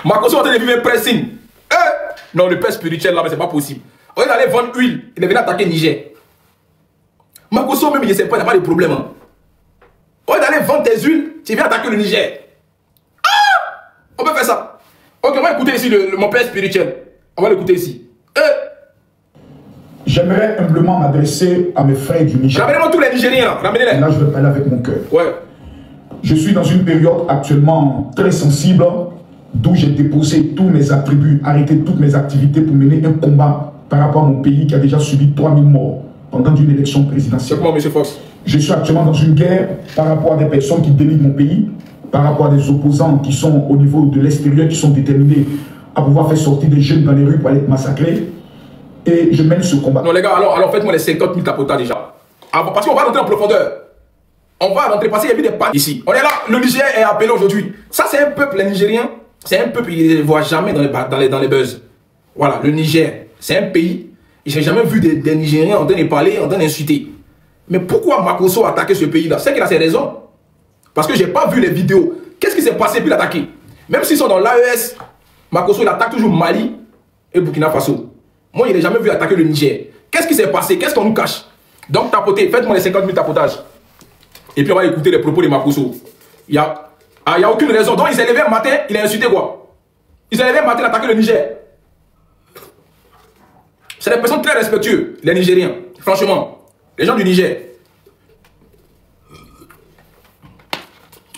Makosso est en train de vivre un pressing. Non, le père spirituel là, mais c'est pas possible. On est allé vendre huile, il est venu attaquer Niger. Makosso même, il ne sait pas, il n'a pas de problème. Hein. On est allé vendre tes huiles, tu viens attaquer le Niger. On peut faire ça. Ok, on va écouter ici mon père spirituel. On va l'écouter ici. J'aimerais humblement m'adresser à mes frères du Niger. Ramenez-moi tous les Nigériens là, ramenez-les. Là, je vais parler avec mon cœur. Ouais. Je suis dans une période actuellement très sensible, d'où j'ai déposé tous mes attributs, arrêté toutes mes activités pour mener un combat par rapport à mon pays qui a déjà subi 3000 morts pendant une élection présidentielle. C'est bon, M. Fox. Je suis actuellement dans une guerre par rapport à des personnes qui délivrent mon pays, par rapport à des opposants qui sont au niveau de l'extérieur, qui sont déterminés à pouvoir faire sortir des jeunes dans les rues pour aller être massacrés. Et je mène ce combat. Non les gars, alors faites-moi les 50 000 tapotas déjà. Parce qu'on va rentrer en profondeur. On va rentrer parce qu'il y a eu des pannes ici. On est là, le Niger est appelé aujourd'hui. Ça c'est un peuple, les Nigériens, c'est un peuple qu'ils ne voient jamais dans les buzz. Voilà, le Niger, c'est un pays. Je n'ai jamais vu des Nigériens en train de parler, en train d'insulter. Mais pourquoi Makosso a attaqué ce pays-là? C'est qu'il a ses raisons. Parce que je n'ai pas vu les vidéos. Qu'est-ce qui s'est passé pour l'attaquer? Même s'ils sont dans l'AES, Makosso il attaque toujours Mali et Burkina Faso. Moi, je n'ai jamais vu attaquer le Niger. Qu'est-ce qui s'est passé? Qu'est-ce qu'on nous cache? Donc, tapotez, faites-moi les 50 000 tapotages. Et puis, on va écouter les propos de Makosso. Il n'y a aucune raison. Donc, il s'est levé un matin, il a insulté quoi? Il s'est levé un matin, il a attaqué le Niger. C'est des personnes très respectueuses, les Nigériens. Franchement, les gens du Niger.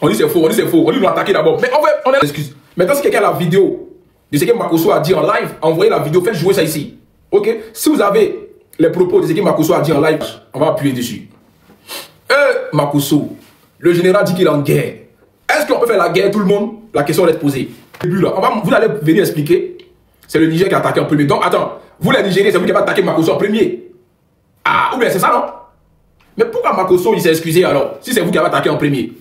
On dit c'est faux, on dit c'est faux. On dit nous attaquer d'abord. Mais on est excuse. Maintenant, si quelqu'un a la vidéo de ce que Makosso a dit en live, envoyez la vidéo, faites jouer ça ici. Ok? Si vous avez les propos de ce que Makosso a dit en live, on va appuyer dessus. Makosso, le général dit qu'il est en guerre. Est-ce qu'on peut faire la guerre tout le monde? La question va être posée. Là, vous allez venir expliquer. C'est le Niger qui a attaqué en premier. Donc attends, vous les Nigériens, c'est vous qui avez attaqué Makosso en premier. Ah, ou bien c'est ça non? Mais pourquoi Makosso il s'est excusé alors? Si c'est vous qui avez attaqué en premier.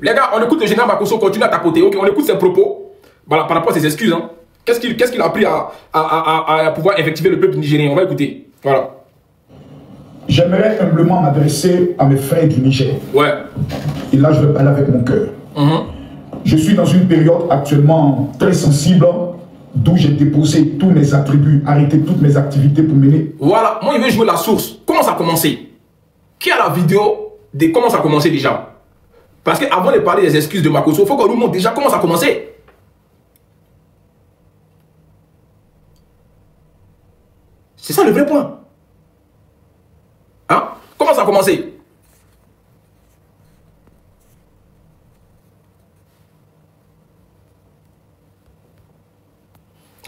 Les gars, on écoute le général Makosso continuer à tapoter. Ok, on écoute ses propos. Voilà, par rapport à ses excuses. Hein. Qu'est-ce qu'il a appris à pouvoir effectiver le peuple nigérien? On va écouter. Voilà. J'aimerais humblement m'adresser à mes frères du Niger. Ouais. Et là, je vais parler avec mon cœur. Je suis dans une période actuellement très sensible, d'où j'ai déposé tous mes attributs, arrêté toutes mes activités pour mener. Voilà, moi je vais jouer la source. Comment ça a commencé? Qui a la vidéo de comment ça a commencé déjà? Parce qu'avant de parler des excuses de Makosso, il faut qu'on nous montre déjà comment ça a commencé. C'est ça le vrai point. Hein? Comment ça a commencé?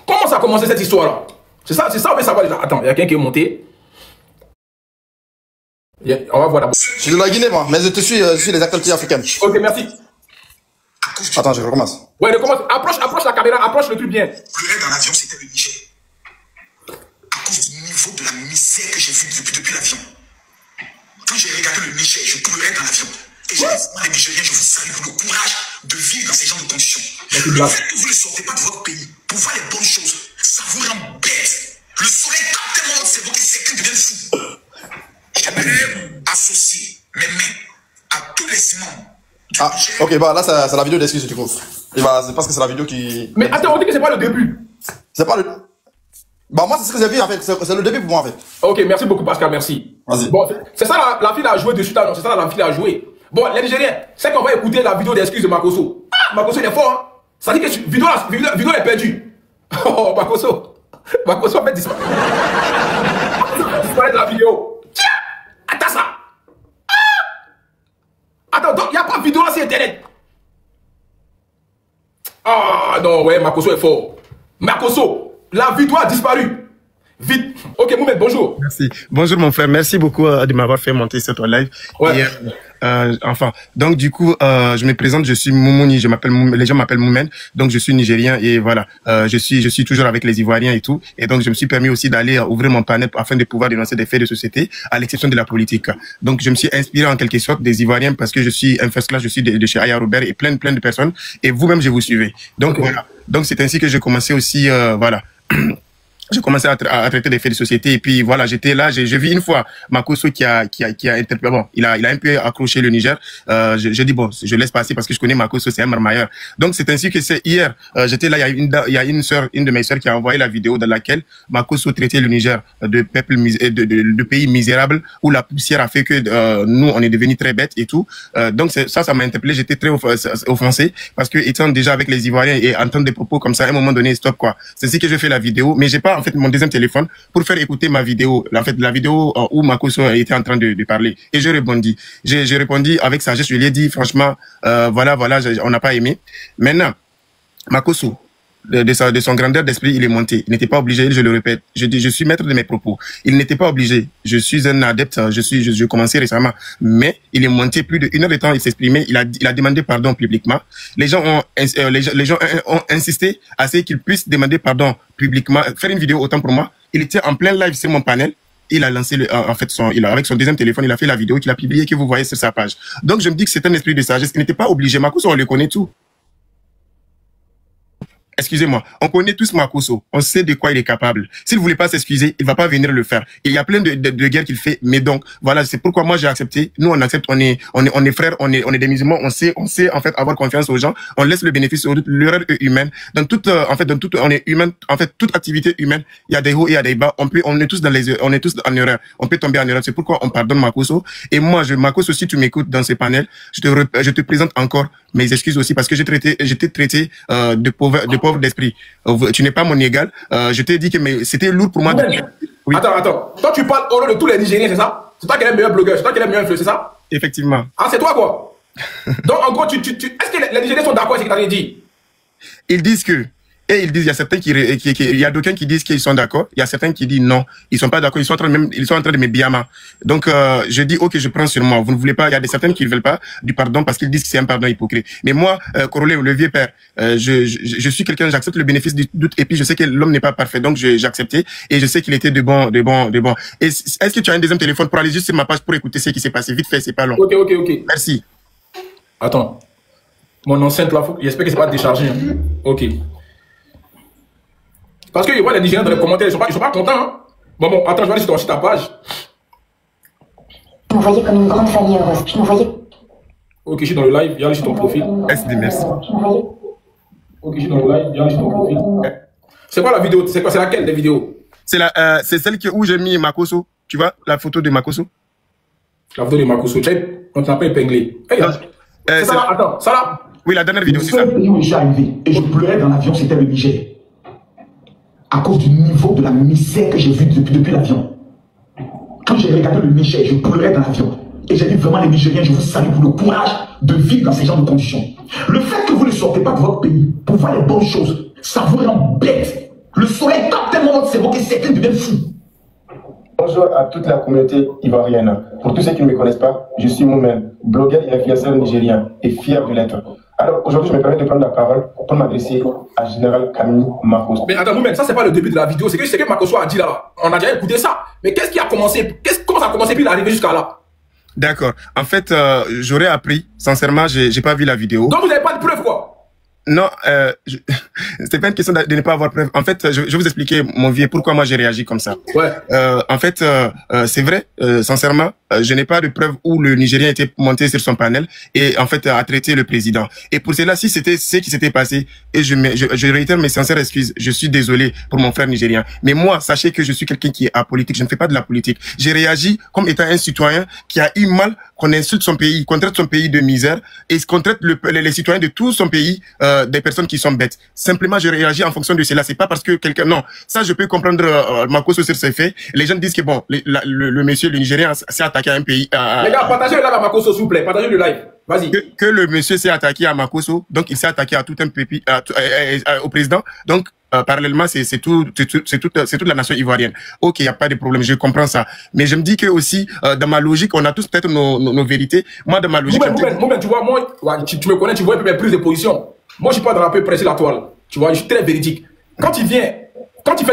Comment ça a commencé cette histoire-là? C'est ça, on veut savoir déjà. Attends, il y a quelqu'un qui est monté. On va voir d'abord. Je suis de la Guinée, moi, mais je suis des activités africaines. Ok, merci. Attends, je recommence. Ouais, recommence. Approche la caméra, approche le truc bien. Pleurer dans l'avion, c'était le Niger. À cause du niveau de la misère que j'ai vu depuis l'avion. Quand j'ai regardé le Niger, je pleurais dans l'avion. Et j'ai dit, les Nigériens, je vous salue pour le courage de vivre dans ces genres de conditions. Le fait que vous ne sortez pas de votre pays pour voir les bonnes choses, ça vous rend bête. Le soleil tape tellement votre cerveau que c'est qu'un devient fou. J'aimerais associer mes mains à tous les membres. Ah, ok, bah là, c'est la vidéo d'excuse, du coup. Et bah, c'est parce que c'est la vidéo qui... Mais attends, on dit que c'est pas le début. C'est pas le... Bah, moi, c'est ce que j'ai vu, en fait. C'est le début pour moi, en fait. Ok, merci beaucoup, Pascal, merci. Vas-y. Bon, c'est ça la fille a joué dessus, non? C'est ça la fille a joué. Bon, les Nigériens, c'est qu'on va écouter la vidéo d'excuse de Makosso. Ah, Makosso, il est fort, hein. Ça dit que la vidéo est perdue. Oh, Makosso a fait disparaître la vidéo. Tiens, attends ça. Attends, donc il n'y a pas de vidéo là sur Internet. Ah non, ouais, Makosso est fort. Makosso, la vidéo a disparu. Vite. Ok, Moumed, bonjour. Merci. Bonjour mon frère, merci beaucoup de m'avoir fait monter cette live. Ouais. Et, enfin, donc du coup, je me présente, je suis Moumouni, les gens m'appellent Moumen, donc je suis nigérien et voilà, je suis toujours avec les Ivoiriens et tout, et donc je me suis permis aussi d'aller ouvrir mon panel afin de pouvoir dénoncer des faits de société, à l'exception de la politique. Donc je me suis inspiré en quelque sorte des Ivoiriens parce que je suis un first class, je suis de chez Aya Robert et plein de personnes, et vous-même je vous suivez. Donc voilà, donc c'est ainsi que j'ai commencé aussi, voilà. j'ai commencé à traiter des faits de société et puis voilà, j'étais là, j'ai vu une fois Makosso qui a interpellé, bon, il a un peu accroché le Niger. J'ai dit bon, je laisse passer parce que je connais Makosso, c'est un marmailleur. Donc c'est ainsi que c'est hier, j'étais là, il y a une de mes sœurs qui a envoyé la vidéo dans laquelle Makosso traitait le Niger de peuple de pays misérable où la poussière a fait que nous on est devenus très bêtes et tout. Donc ça m'a interpellé, j'étais très offensé parce que étant déjà avec les Ivoiriens et entendre des propos comme ça, à un moment donné, stop quoi. C'est ainsi que je fais la vidéo, mais j'ai pas en fait mon deuxième téléphone pour faire écouter ma vidéo, en fait la vidéo où Makosso était en train de parler. Et je répondis. J'ai répondu avec sagesse, je lui ai dit franchement, voilà, on n'a pas aimé. Maintenant, Makosso, de son grandeur d'esprit, il est monté. Il n'était pas obligé, je le répète. Je dis, je suis maître de mes propos. Il n'était pas obligé. Je suis un adepte, je commençais récemment. Mais il est monté plus de 1 heure de temps, il s'exprimait, il a demandé pardon publiquement. Les gens ont insisté à ce qu'il puisse demander pardon publiquement, faire une vidéo autant pour moi. Il était en plein live sur mon panel. Il a lancé avec son deuxième téléphone, il a fait la vidéo qu'il a publiée, que vous voyez sur sa page. Donc je me dis que c'est un esprit de sagesse. Il n'était pas obligé. Makosso, on le connaît tout. Excusez-moi, on connaît tous Makosso, on sait de quoi il est capable. S'il voulait pas s'excuser, il va pas venir le faire. Et il y a plein de guerres qu'il fait, mais donc voilà, c'est pourquoi moi j'ai accepté. Nous on accepte, on est frères, on est des musulmans, on sait en fait avoir confiance aux gens. On laisse le bénéfice de l'erreur humaine. Dans toute on est humain. En fait, toute activité humaine, il y a des hauts et il y a des bas. On est tous en erreur. On peut tomber en erreur. C'est pourquoi on pardonne Makosso. Et moi, Makosso, si tu m'écoutes dans ces panels, je te présente encore mes excuses aussi parce que j'étais traité de pauvre d'esprit. Tu n'es pas mon égal. Je t'ai dit que c'était lourd pour moi. Oui. Attends. Toi, tu parles au nom de tous les Nigériens, c'est ça? C'est toi qui es le meilleur blogueur, c'est toi qui es le meilleur influenceur, c'est ça? Effectivement. Ah, c'est toi quoi? Donc, en gros, est-ce que les Nigériens sont d'accord avec ce que tu as dit? Ils disent que. Et ils disent, il y a certains il y a d'aucuns qui disent qu'ils sont d'accord, il y a certains qui disent non, ils sont pas d'accord, ils sont en train de me biama. Donc, je dis, ok, je prends sur moi. Vous ne voulez pas, il y a des certains qui ne veulent pas du pardon parce qu'ils disent que c'est un pardon hypocrite. Mais moi, Korole, le vieux père, je suis quelqu'un, j'accepte le bénéfice du doute et puis je sais que l'homme n'est pas parfait. Donc, j'ai accepté et je sais qu'il était de bon. Et est-ce que tu as un deuxième téléphone pour aller juste sur ma page pour écouter ce qui s'est passé? Vite fait, c'est pas long. Ok. Merci. Attends. Mon enceinte là, j'espère que c'est pas déchargé. Hein. Ok. Parce que je vois les Nigériens dans les commentaires, ils sont pas contents. Hein? Bon, attends, je vais aller sur ta page. Je me voyais comme une grande famille heureuse. Je me voyais. Ok, je suis dans le live, viens aller sur ton profil. SD, merci. Ok, je suis dans le live, viens aller sur ton profil. C'est quoi la vidéo? C'est laquelle des vidéos? C'est celle où j'ai mis Makosso. Tu vois, la photo de Makosso? La photo de Makosso. On t'a pas épinglé. Hey, c'est ça là? Attends, ça là? Oui, la dernière vidéo, c'est ça. Le pays où je suis arrivé et je pleurais dans l'avion, c'était le Niger. À cause du niveau de la misère que j'ai vu depuis l'avion. Quand j'ai regardé le Niger, je pleurais dans l'avion. Et j'ai dit vraiment les Nigériens, je vous salue pour le courage de vivre dans ces genres de conditions. Le fait que vous ne sortez pas de votre pays pour voir les bonnes choses, ça vous rend bête. Le soleil tape tellement votre cerveau que certains deviennent fous. Bonjour à toute la communauté ivoirienne. Pour tous ceux qui ne me connaissent pas, je suis moi-même, blogueur et influenceur nigérien et fier de l'être. Alors aujourd'hui, je me permets de prendre la parole pour m'adresser à Général Camille Makosso. Mais attends, ça c'est pas le début de la vidéo, c'est que Makosso a dit là. On a déjà écouté ça. Mais qu'est-ce qui a commencé? Comment ça a commencé puis il est arrivé jusqu'à là? D'accord. En fait, j'aurais appris. Sincèrement, j'ai pas vu la vidéo. Donc vous n'avez pas de preuve quoi? Non, c'était pas une question de ne pas avoir preuve. En fait, je vais vous expliquer, mon vieux, pourquoi moi j'ai réagi comme ça. Ouais. En fait, c'est vrai, sincèrement, je n'ai pas de preuve où le Nigérien était monté sur son panel et en fait a traité le président. Et pour cela, si c'était ce qui s'était passé, et je réitère mes sincères excuses, je suis désolé pour mon frère nigérien. Mais moi, sachez que je suis quelqu'un qui est apolitique, je ne fais pas de la politique. J'ai réagi comme étant un citoyen qui a eu mal qu'on insulte son pays, qu'on traite son pays de misère et qu'on traite les citoyens de tout son pays des personnes qui sont bêtes. Simplement, je réagis en fonction de cela. C'est pas parce que quelqu'un... Non, ça, je peux comprendre Makosso sur ses faits. Les gens disent que bon, le monsieur, le Nigérien, s'est attaqué à un pays... Les gars, partagez le live à Makosso, s'il vous plaît. Partagez le live. Vas-y. Que le monsieur s'est attaqué à Makosso, donc il s'est attaqué à tout un pays, au président. Donc, parallèlement, c'est toute la nation ivoirienne. Ok, il n'y a pas de problème, je comprends ça. Mais je me dis que aussi, dans ma logique, on a tous peut-être nos vérités. Moi, dans ma logique... tu vois, moi, tu me connais, tu vois un peu mes prises de position. Moi, je suis pas dans la peu pressé la toile. Tu vois, je suis très véridique. Quand tu fais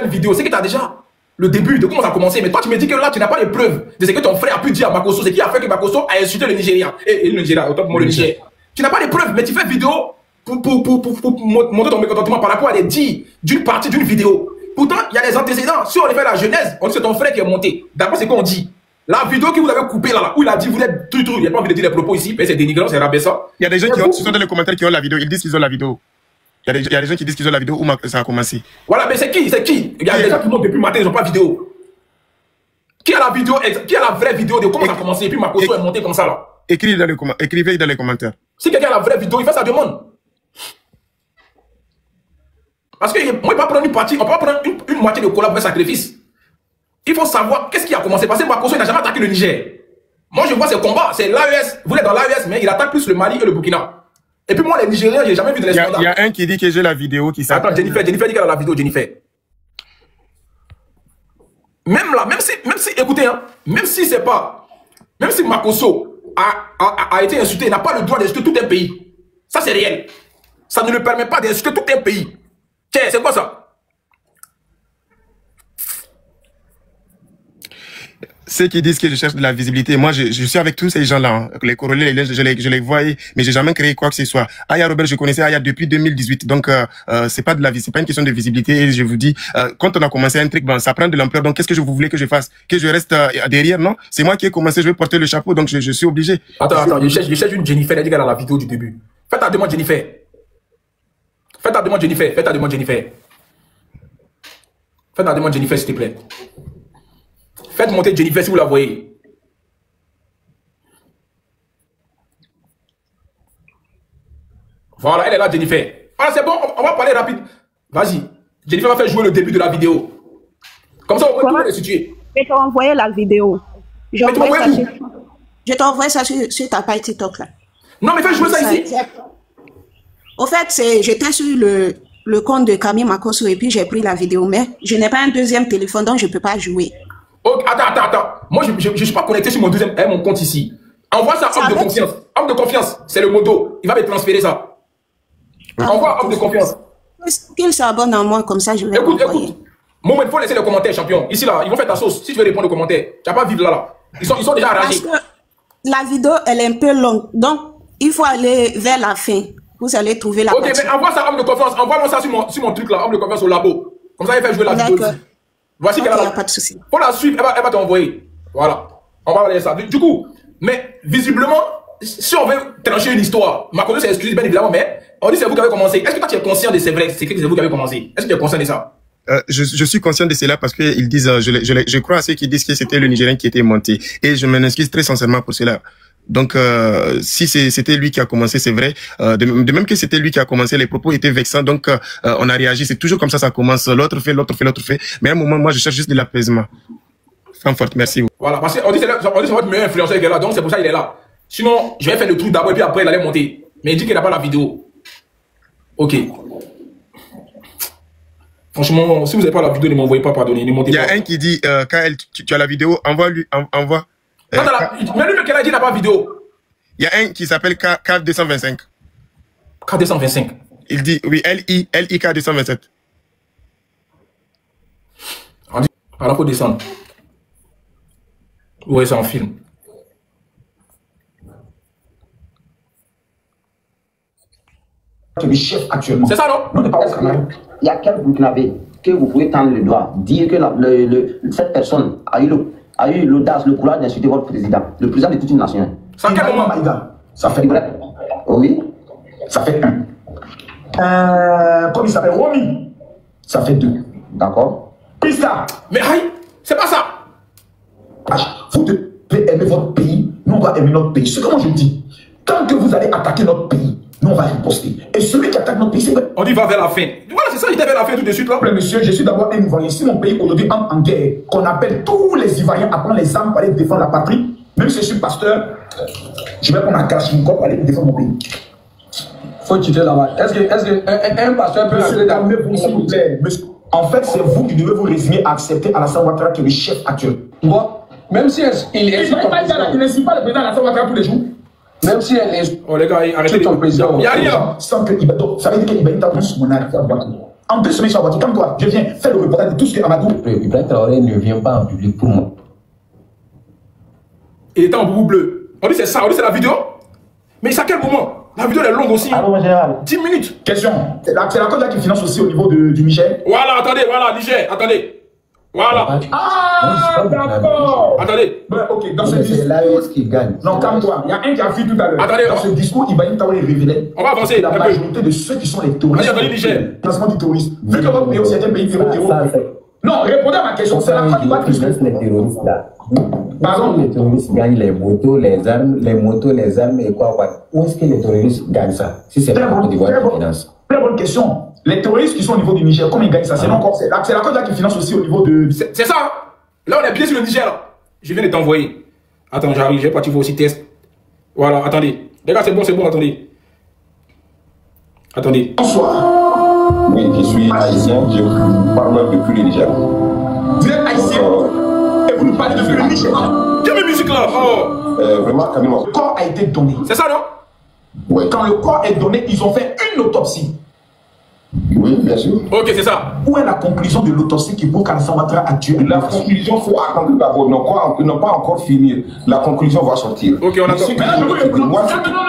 une vidéo, c'est que tu as déjà le début de comment ça a commencé. Mais toi, tu me dis que là, tu n'as pas les preuves de ce que ton frère a pu dire à Makosso. C'est qui a fait que Makosso a insulté le Nigérien. Et le Nigeria, autant pour moi, le Niger. Tu n'as pas les preuves, mais tu fais une vidéo pour montrer ton mécontentement par rapport à des dits d'une partie d'une vidéo. pourtant, il y a des antécédents. Si on fait la genèse, on dit que c'est ton frère qui est monté. D'après ce qu'on dit. La vidéo que vous avez coupée là, où il a dit, vous êtes truc, il n'y a pas envie de dire les propos ici, mais c'est dénigrant, c'est rabaissant. Il y a des gens qui ont, ce sont dans les commentaires qui ont la vidéo, ils disent qu'ils ont la vidéo. Il y a des gens qui disent qu'ils ont la vidéo où ça a commencé. Voilà, mais c'est qui? C'est qui? Il y a des gens qui montent depuis le matin, ils n'ont pas de vidéo. Qui a la vidéo, qui a la vraie vidéo de comment ça a commencé et puis Makosso est monté comme ça là? Écrivez dans les commentaires. Si quelqu'un a la vraie vidéo, il fait sa demande. Parce que moi, il ne peut pas prendre une partie, on peut pas prendre une moitié de collab pour sacrifice. Il faut savoir qu'est-ce qui a commencé. Parce que Makosso n'a jamais attaqué le Niger. Moi, je vois ces combats. C'est l'AES. Vous êtes dans l'AES, mais il attaque plus le Mali et le Burkina. Et puis moi, les Nigériens, je n'ai jamais vu de l'escandale. Il y a un qui dit que j'ai la vidéo qui s'appelle. Attends, Jennifer dit qu'elle a la vidéo, Jennifer. Même là, même si, écoutez, hein, même si Makosso a été insulté, il n'a pas le droit d'insulter tout un pays. Ça, c'est réel. Ça ne le permet pas d'insulter tout un pays. Tiens, c'est quoi ça? Ceux qui disent que je cherche de la visibilité, moi je suis avec tous ces gens-là, hein. Les Corollés, je les voyais, mais j'ai jamais créé quoi que ce soit. Aya Robert, je connaissais Aya depuis 2018, donc c'est pas une question de visibilité. Et je vous dis, quand on a commencé un truc, ben ça prend de l'ampleur. Donc qu'est-ce que vous voulez que je fasse? Que je reste derrière? Non, c'est moi qui ai commencé, je vais porter le chapeau, donc je suis obligé. Attends, je cherche une Jennifer, elle dit qu'elle a la vidéo du début. Fais ta demande, Jennifer. Fais ta demande, Jennifer, s'il te plaît. Faites monter Jennifer si vous la voyez. Voilà, elle est là, Jennifer. Ah, c'est bon, on va parler rapide. Vas-y. Jennifer va faire jouer le début de la vidéo. Comme ça, on peut tout les situer. Je t'ai envoyé la vidéo. Je t'ai envoyé ça sur ta page TikTok là. Non, mais fais jouer ça ici. Au fait, j'étais sur le compte de Camille Makosso et puis j'ai pris la vidéo. Mais je n'ai pas un deuxième téléphone, donc je ne peux pas jouer. Oh, attends. Moi, je ne suis pas connecté sur mon mon compte ici. Envoie ça, homme de confiance. Homme de confiance, c'est le modo. Il va me transférer ça. Envoie homme de confiance. Qu'il s'abonne à moi, comme ça je vais Écoute. Moment, il faut laisser les commentaires, champion. Ici, là, ils vont faire ta sauce. Si tu veux répondre aux commentaires, tu n'as pas à vivre là. Ils sont déjà arrangés. Parce que la vidéo, elle est un peu longue. Donc, il faut aller vers la fin. Vous allez trouver la partie. Ok, mais envoie ça, homme de confiance. Envoie-moi ça sur mon truc là, homme de confiance au labo. Comme ça, il fait jouer la vidéo. Voici qu'elle a la... pas de souci. Faut la suivre, elle va t'envoyer. Voilà. On va regarder ça. Du coup, mais visiblement, si on veut trancher une histoire, Makosso s'est excusé bien évidemment, mais on dit c'est vous qui avez commencé. Est-ce que toi tu es conscient de c'est vrai, c'est que c'est vous qui avez commencé? Est-ce que tu es conscient de ça? Je suis conscient de cela parce que ils disent, je crois à ceux qui disent que c'était le Nigérien qui était monté. Et je m'en excuse très sincèrement pour cela. Donc, si c'était lui qui a commencé, c'est vrai. De même que c'était lui qui a commencé, les propos étaient vexants. Donc, on a réagi. C'est toujours comme ça commence. L'autre fait. Mais à un moment, moi, je cherche juste de l'apaisement. Frankfurt, merci. Voilà, parce qu'on dit c'est votre meilleur influenceur qui est là. Donc, c'est pour ça qu'il est là. Sinon, je vais faire le truc d'abord et puis après, il allait monter. Mais il dit qu'il n'a pas la vidéo. Ok. Franchement, si vous n'avez pas la vidéo, ne m'envoyez pas, pardonnez. Ne montez pas. Il y a un qui dit, Kael, tu as la vidéo, envoie. Mais lui, qu'elle a dit, il n'a pas la vidéo. Il y a un qui s'appelle K225. K225. Il dit, oui, LIK 227. Alors, il faut descendre. Oui, c'est en film. Le chef actuellement. C'est ça, non? Non, pas au Cameroun. Il y a quel Burkinabé que vous pouvez tendre le doigt, dire que cette personne a eu l'audace, le courage d'insulter votre président, le président de toute une nation. Ça fait quel moment, Maïga? Ça fait oui. Ça fait un. Comment il s'appelle? Romy. Ça fait 2. D'accord. Pista. Mais aïe, c'est pas ça. Vous devez aimer votre pays, nous on va aimer notre pays. C'est comment je dis. Tant que vous allez attaquer notre pays, nous on va riposter. Et celui qui attaque notre pays, c'est vrai. On dit va vers la fin. Voilà, c'est ça, il était vers la fin tout de suite là. Monsieur, je suis d'abord un Ivoirien. Si mon pays aujourd'hui entre en guerre, qu'on appelle tous les Ivoiriens à prendre les armes pour aller défendre la patrie, même si je suis pasteur, je vais prendre un cache mon corps pour aller défendre mon pays. Faut quitter là-bas. Est-ce qu'un pasteur peut entrer dans le pays, s'il vous plaît? En fait, c'est vous qui devez vous résigner à accepter Alassane Ouattara qui est le chef actuel. Bon, même si il n'insulte pas le président Alassane Ouattara tous les jours. Même si elle est. Oh les gars, arrêtez ton président. Il n'y a rien. Sans que ça veut dire qu'il va être sur mon arrêt. En 2 semaines sur la voiture, comme toi, je viens faire le reportage de tout ce que Amadou. Ibrahim Traoré ne vient pas en public pour moi. Il était en boubou bleu. On dit c'est ça, on dit c'est la vidéo. Mais c'est à quel moment? La vidéo elle est longue aussi. Allô, mon général. 10 minutes. Question. C'est la Côte d'Ivoire qui finance aussi au niveau du Niger. Voilà, attendez, voilà, Niger, attendez. Voilà. Ah, d'accord. Attendez. Ouais, ok, dans ce discours. C'est l'AES qui gagne. Non, calme-toi. Il y a un qui a vu tout à l'heure. Attendez, dans ce discours, Ibrahim Traoré révélait on va avancer. la majorité de ceux qui sont les terroristes. Attendez, Niger. Financement du terrorisme. Vu que votre pays aussi est un pays terroriste. Non, répondez à ma question. C'est la Côte d'Ivoire qui finance les terroristes là. Pardon. Les terroristes gagnent les motos, les armes et quoi. Où est-ce que les terroristes gagnent ça? Si c'est la Côte d'Ivoire qui finance. Très bonne question. Les terroristes qui sont au niveau du Niger, comment ils gagnent ça? C'est encore. C'est la Côte d'Ivoire qui finance aussi au niveau de. C'est ça, hein? Là, on est bien sur le Niger. Là. Je viens de t'envoyer. Attends, j'arrive, j'ai pas, tu vois aussi test. Voilà, attendez. Les gars, c'est bon, attendez. Attendez. Bonsoir. Oui, je suis haïtien, je parle depuis le Niger. Vous êtes haïtien et vous nous parlez depuis le Niger. Quelle musique là? Vraiment, Camille. Le corps a été donné. C'est ça, non? Oui. Quand le corps est donné, ils ont fait une autopsie. Oui, bien sûr. Ok, c'est ça. Où est la conclusion de l'autopsie qui prouve qu'Alassane Ouattara a tué? La conclusion, il faut attendre d'abord. Ne pas encore finir. La conclusion va sortir. Ok, on attend. Non,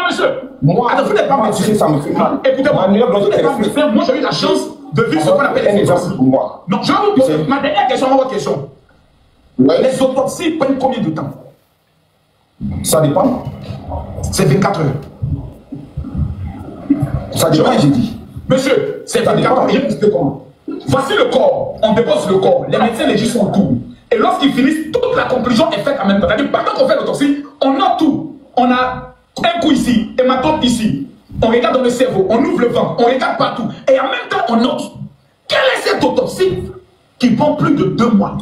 monsieur. Moi, vous n'êtes pas médecin. Ça me fait mal. Écoutez-moi, vous n'êtes pas médecin. Moi, j'ai eu la chance de vivre ce qu'on appelle les autopsies. Non, je vais vous poser ma dernière question à votre question. Les autopsies prennent combien de temps? Ça dépend. C'est 24 heures. Ça dépend, j'ai dit. Monsieur, c'est 24 heures. Je comment? Voici le corps. On dépose le corps. Les médecins les disent sont tout. Et lorsqu'ils finissent, toute la conclusion est faite en même temps. C'est-à-dire, pendant qu'on fait l'autopsie, on note tout. On a un coup ici, hématome ici. On regarde dans le cerveau, on ouvre le ventre, on regarde partout. Et en même temps, on note. Quelle est cette autopsie qui prend plus de 2 mois?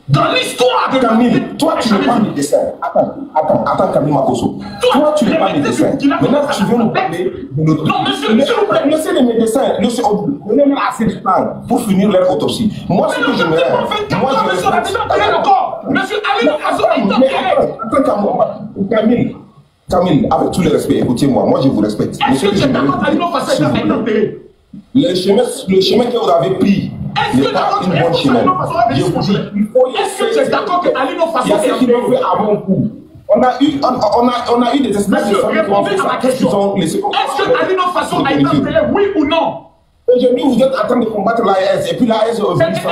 Dans l'histoire de Camille, toi tu n'es pas médecin. Attends, Camille Makosso. Toi tu n'es pas médecin. Maintenant tu veux nous parler de notre. Non, monsieur, s'il vous plaît. Laissez les médecins, donnez-leur assez de temps pour finir leur autopsie. Moi, ce que je me moi, je monsieur a déjà enterré le corps. Monsieur Ali Azo a été enterré. Camille, avec tout le respect, écoutez-moi, moi je vous respecte. Est-ce que tu es d'accord qu'Ali Faso a été enterré? Le chemin que vous avez pris n'est pas une bonne chemin. Est-ce que tu es d'accord que Ali Faso a été enterré avant un coup? On a eu des espèces de familles qui ont fait ça. Est-ce que Ali Faso a été enterré, oui ou non? Aujourd'hui, vous êtes en train de combattre l'AES et puis l'AES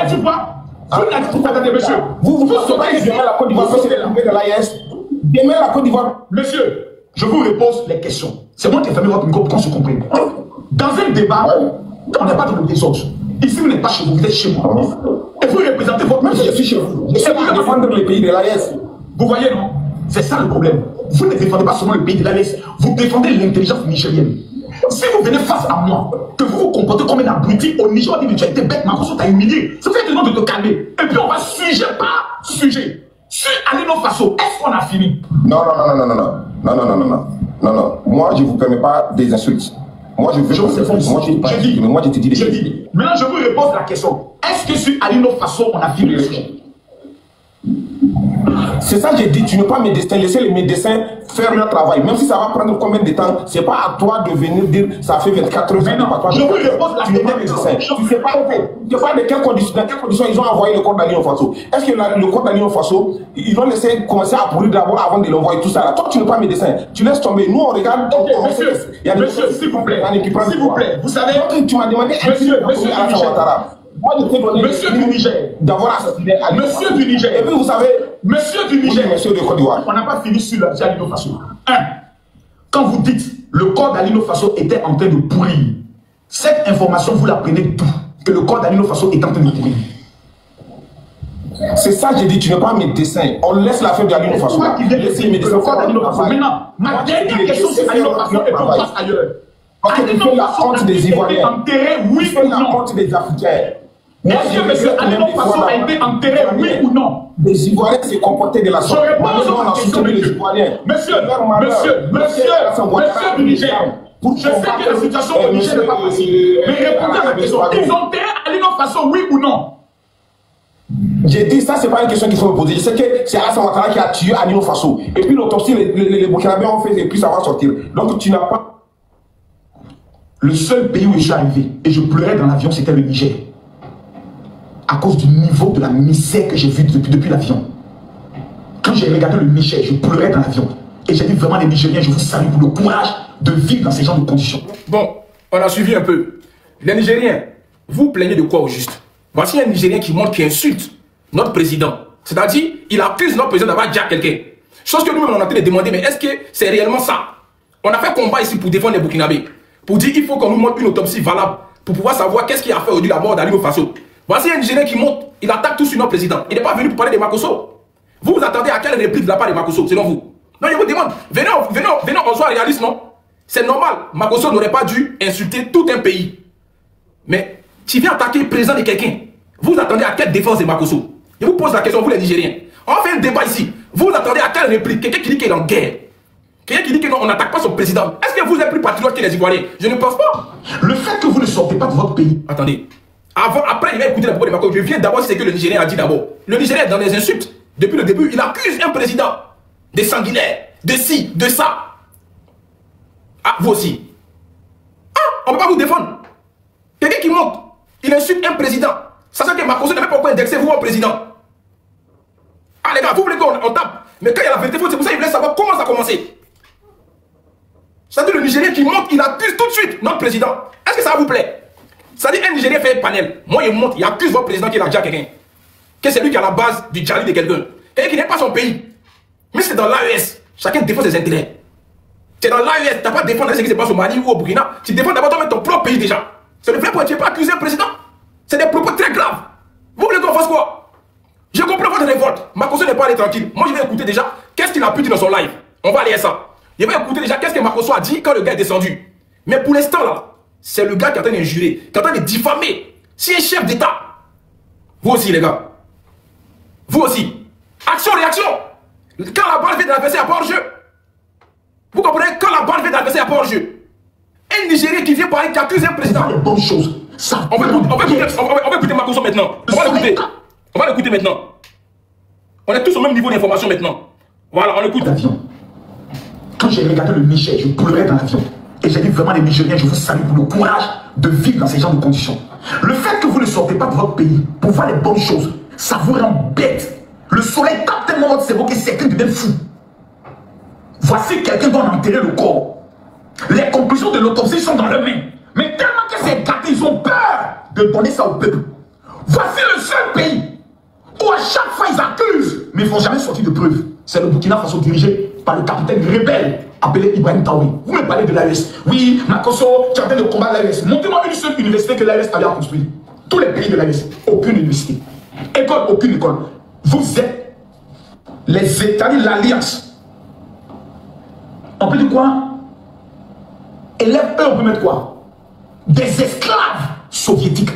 tu vois? Attendez, monsieur. Vous saurez que demain la Côte d'Ivoire c'est de l'AES. Demain la Côte d'Ivoire. Monsieur, je vous repose les questions. C'est moi qui ai fermé votre micro pour qu'on se comprenne. Dans un débat, on n'est pas dans le désordre. Ici, vous n'êtes pas chez vous, vous êtes chez moi. Et vous représentez votre pays. Je suis chez vous. Je suis à défendre les pays de l'AES. Vous voyez, non? C'est ça le problème. Vous ne défendez pas seulement le pays de l'AES, vous défendez l'intelligence nigérienne. Si vous venez face à moi, que vous vous comportez comme un abruti au Niger, on dit que tu as été bête, Makosso t'a humilié. Ça fait tellement de te calmer. Et puis on va sujet par sujet. Sur Alino Faso, est-ce qu'on a fini? Non. Moi, je ne vous permets pas des insultes. Moi, je veux. Moi, je te dis des choses. Maintenant, je vous repose la question. Est-ce que sur Alino Faso, on a fini? C'est ça que j'ai dit, tu n'es pas médecin, laissez les médecins faire leur travail. Même si ça va prendre combien de temps, c'est pas à toi de venir dire ça fait 24 heures. Mais non, je vous repose la question. Tu n'es pas médecin. Tu ne sais pas dans quelles conditions ils ont envoyé le corps d'Alino Faso. Est-ce que le corps d'Alino Faso, ils vont laisser commencer à pourrir d'abord avant de l'envoyer tout ça là. Toi, tu n'es pas médecin. Tu laisses tomber. Nous, on regarde. Ok, monsieur, s'il vous plaît. S'il vous plaît, vous savez. Tu m'as demandé monsieur Alassane Ouattara. Moi, je t'ai donné monsieur du Niger d'avoir assassiné Ali. Monsieur du Niger. Et puis, vous savez, monsieur du Niger. Monsieur de Côte d'Ivoire. On n'a pas fini sur la vie Alino Faso. Quand vous dites le corps d'Alino Faso était en train de pourrir, cette information, vous la prenez d'où? Que le corps d'Alino Faso est en train de pourrir. C'est ça que j'ai dit, tu n'es pas médecin. On laisse l'affaire d'Alino Faso. Moi qui viens de laisser le corps d'Alino Faso. Maintenant, ma dernière question c'est Alino Faso et qu'on passe ailleurs. Parce que tu fais la honte des Ivoiriens. Enterré, oui ou non? La honte des Africains. Est-ce que M. Alino Faso a été enterré, oui ou non? Les Ivoiriens s'est comporté de la sorte. Je réponds à la question, monsieur du Niger. Je sais que la situation au Niger n'est pas facile. Mais répondez à la question. Ils ont enterré Alino Faso, oui ou non? J'ai dit ça, c'est pas une question qu'il faut me poser. Je sais que c'est Alassane Ouattara qui a tué Alino Faso. Et puis l'autopsie, les Burkinabés ont fait et puis ça va sortir. Donc tu n'as pas. Le seul pays où je suis arrivé et je pleurais dans l'avion, c'était le Niger. À cause du niveau de la misère que j'ai vu depuis l'avion. Quand j'ai regardé le Niger, je pleurais dans l'avion. Et j'ai dit vraiment les Nigériens, je vous salue pour le courage de vivre dans ces genres de conditions. Bon, on a suivi un peu. Les Nigériens, vous plaignez de quoi au juste? Voici un Nigérien qui montre, qui insulte notre président. C'est-à-dire, il accuse notre président d'avoir déjà quelqu'un. Chose que nous-mêmes, on a en train de demander, mais est-ce que c'est réellement ça? On a fait combat ici pour défendre les Burkinabés. Pour dire qu'il faut qu'on nous montre une autopsie valable pour pouvoir savoir qu'est-ce qui a fait aujourd'hui la mort d'Ali Faso. Voici un Nigérien qui monte, il attaque tout sur notre président. Il n'est pas venu pour parler de Makosso. Vous vous attendez à quelle réplique de la part de Makosso, selon vous? Non, je vous demande, venez, on soit réaliste, non? C'est normal, Makosso n'aurait pas dû insulter tout un pays. Mais tu viens attaquer le président de quelqu'un. Vous attendez à quelle défense de Makosso? Je vous pose la question, vous les Nigériens. On fait un débat ici. Vous attendez à quelle réplique? Quelqu'un qui dit qu'il est en guerre. Quelqu'un qui dit que non, on n'attaque pas son président. Est-ce que vous êtes plus patriote que les Ivoiriens? Je ne pense pas. Le fait que vous ne sortez pas de votre pays. Attendez. Après, il va écouter la parole de Makosso. Je viens d'abord, c'est ce que le Nigérien a dit d'abord. Le Nigérien est dans les insultes. Depuis le début, il accuse un président de sanguinaire, de ci, de ça. Ah, vous aussi. Ah, on ne peut pas vous défendre. Quelqu'un qui monte, il insulte un président. Ça veut dire que Makosso n'a même pas encore indexé vous en président. Ah les gars, vous voulez qu'on tape? Mais quand il y a la vérité, c'est pour ça qu'il voulait savoir comment ça a commencé. C'est-à-dire le Nigérien qui monte, il accuse tout de suite notre président. Est-ce que ça vous plaît? C'est-à-dire un Nigérien fait un panel. Moi, il monte, il accuse votre président qu'il a déjà quelqu'un. Que c'est lui qui est à la base du Djali de quelqu'un. Quelqu'un qui n'est pas son pays. Mais c'est dans l'AES. Chacun défend ses intérêts. C'est dans l'AES. Tu n'as pas à défendre ce qui se passe au Mali ou au Burkina. Tu défends d'abord ton propre pays déjà. C'est le vrai point. Tu n'es pas accusé un président. C'est des propos très graves. Vous voulez qu'on fasse quoi? Je comprends votre révolte. Makosso n'est pas allé tranquille. Moi, je vais écouter déjà qu'est-ce qu'il a pu dire dans son live. On va aller à ça. Je vais écouter déjà qu'est-ce que Makosso a dit quand le gars est descendu. Mais pour l'instant, là, c'est le gars qui est en train d'injurer, qui est en train de diffamer. Si un chef d'État, vous aussi, les gars, vous aussi, action-réaction. Quand la balle vient de l'adversaire, il n'y a pas hors-jeu. Vous comprenez? Quand la balle vient de l'adversaire, il n'y a pas hors-jeu. Un Nigérien qui vient parler, qui accuse un président. Les bonnes choses. Ça on va écouter Makosso maintenant. On va l'écouter. On va l'écouter maintenant. On est tous au même niveau d'information maintenant. Voilà, on l'écoute. Quand j'ai regardé le Niger, je pleurais dans l'avion. Et j'ai dit vraiment les Nigériens, je vous salue pour le courage de vivre dans ces genres de conditions. Le fait que vous ne sortez pas de votre pays pour voir les bonnes choses, ça vous rend bête. Le soleil capte tellement votre cerveau que certains deviennent fous. Voici quelqu'un doit enterrer le corps. Les conclusions de l'autopsie sont dans leurs mains. Mais tellement que ces gâtés, ils ont peur de donner ça au peuple. Voici le seul pays où à chaque fois ils accusent, mais ils ne vont jamais sortir de preuves. C'est le Burkina Faso dirigé par le capitaine rebelle appelé Ibrahim Traoré. Vous me parlez de l'AES. Oui, Makosso, tu es en train de combattre l'AES. Montrez-moi une seule université que l'AES avait à construire. Tous les pays de l'AES, aucune université. École, aucune école. Vous êtes les États de l'Alliance. On peut dire quoi? Élèves, eux, on peut mettre quoi? Des esclaves soviétiques.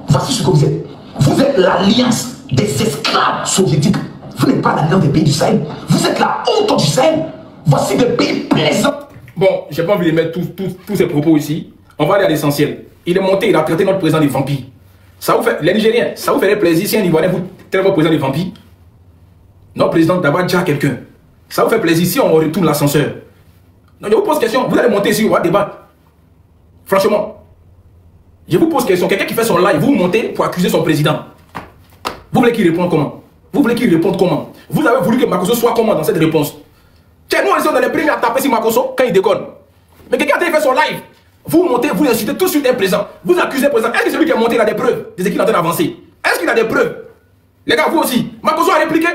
Voici ce que vous êtes. Vous êtes l'alliance des esclaves soviétiques. Vous n'êtes pas l'alliance des pays du Sahel. Vous êtes la honte du Sahel. Voici des pays plaisants. Bon, j'ai pas envie de mettre tous ces propos ici. On va aller à l'essentiel. Il est monté, il a traité notre président de vampire. Ça vous fait, les Nigériens, ça vous ferait plaisir si un Ivoirien vous traite votre président de vampire? Notre président d'abord déjà quelqu'un. Ça vous fait plaisir si on retourne l'ascenseur? Non, je vous pose question. Vous allez monter ici, on va débattre. Franchement. Je vous pose question. Quelqu'un qui fait son live, vous montez pour accuser son président. Vous voulez qu'il réponde comment? Vous voulez qu'il réponde comment? Vous avez voulu que Makosso soit comment dans cette réponse? Tiens, nous, on est dans les premiers à taper sur Makosso quand il déconne. Mais quelqu'un qui fait son live, vous montez, vous insultez tout de suite un président. Vous accusez le président. Est-ce que celui qui a monté, il a des preuves? Des équipes en train d'avancer. Est-ce qu'il a des preuves? Les gars, vous aussi. Makosso a répliqué.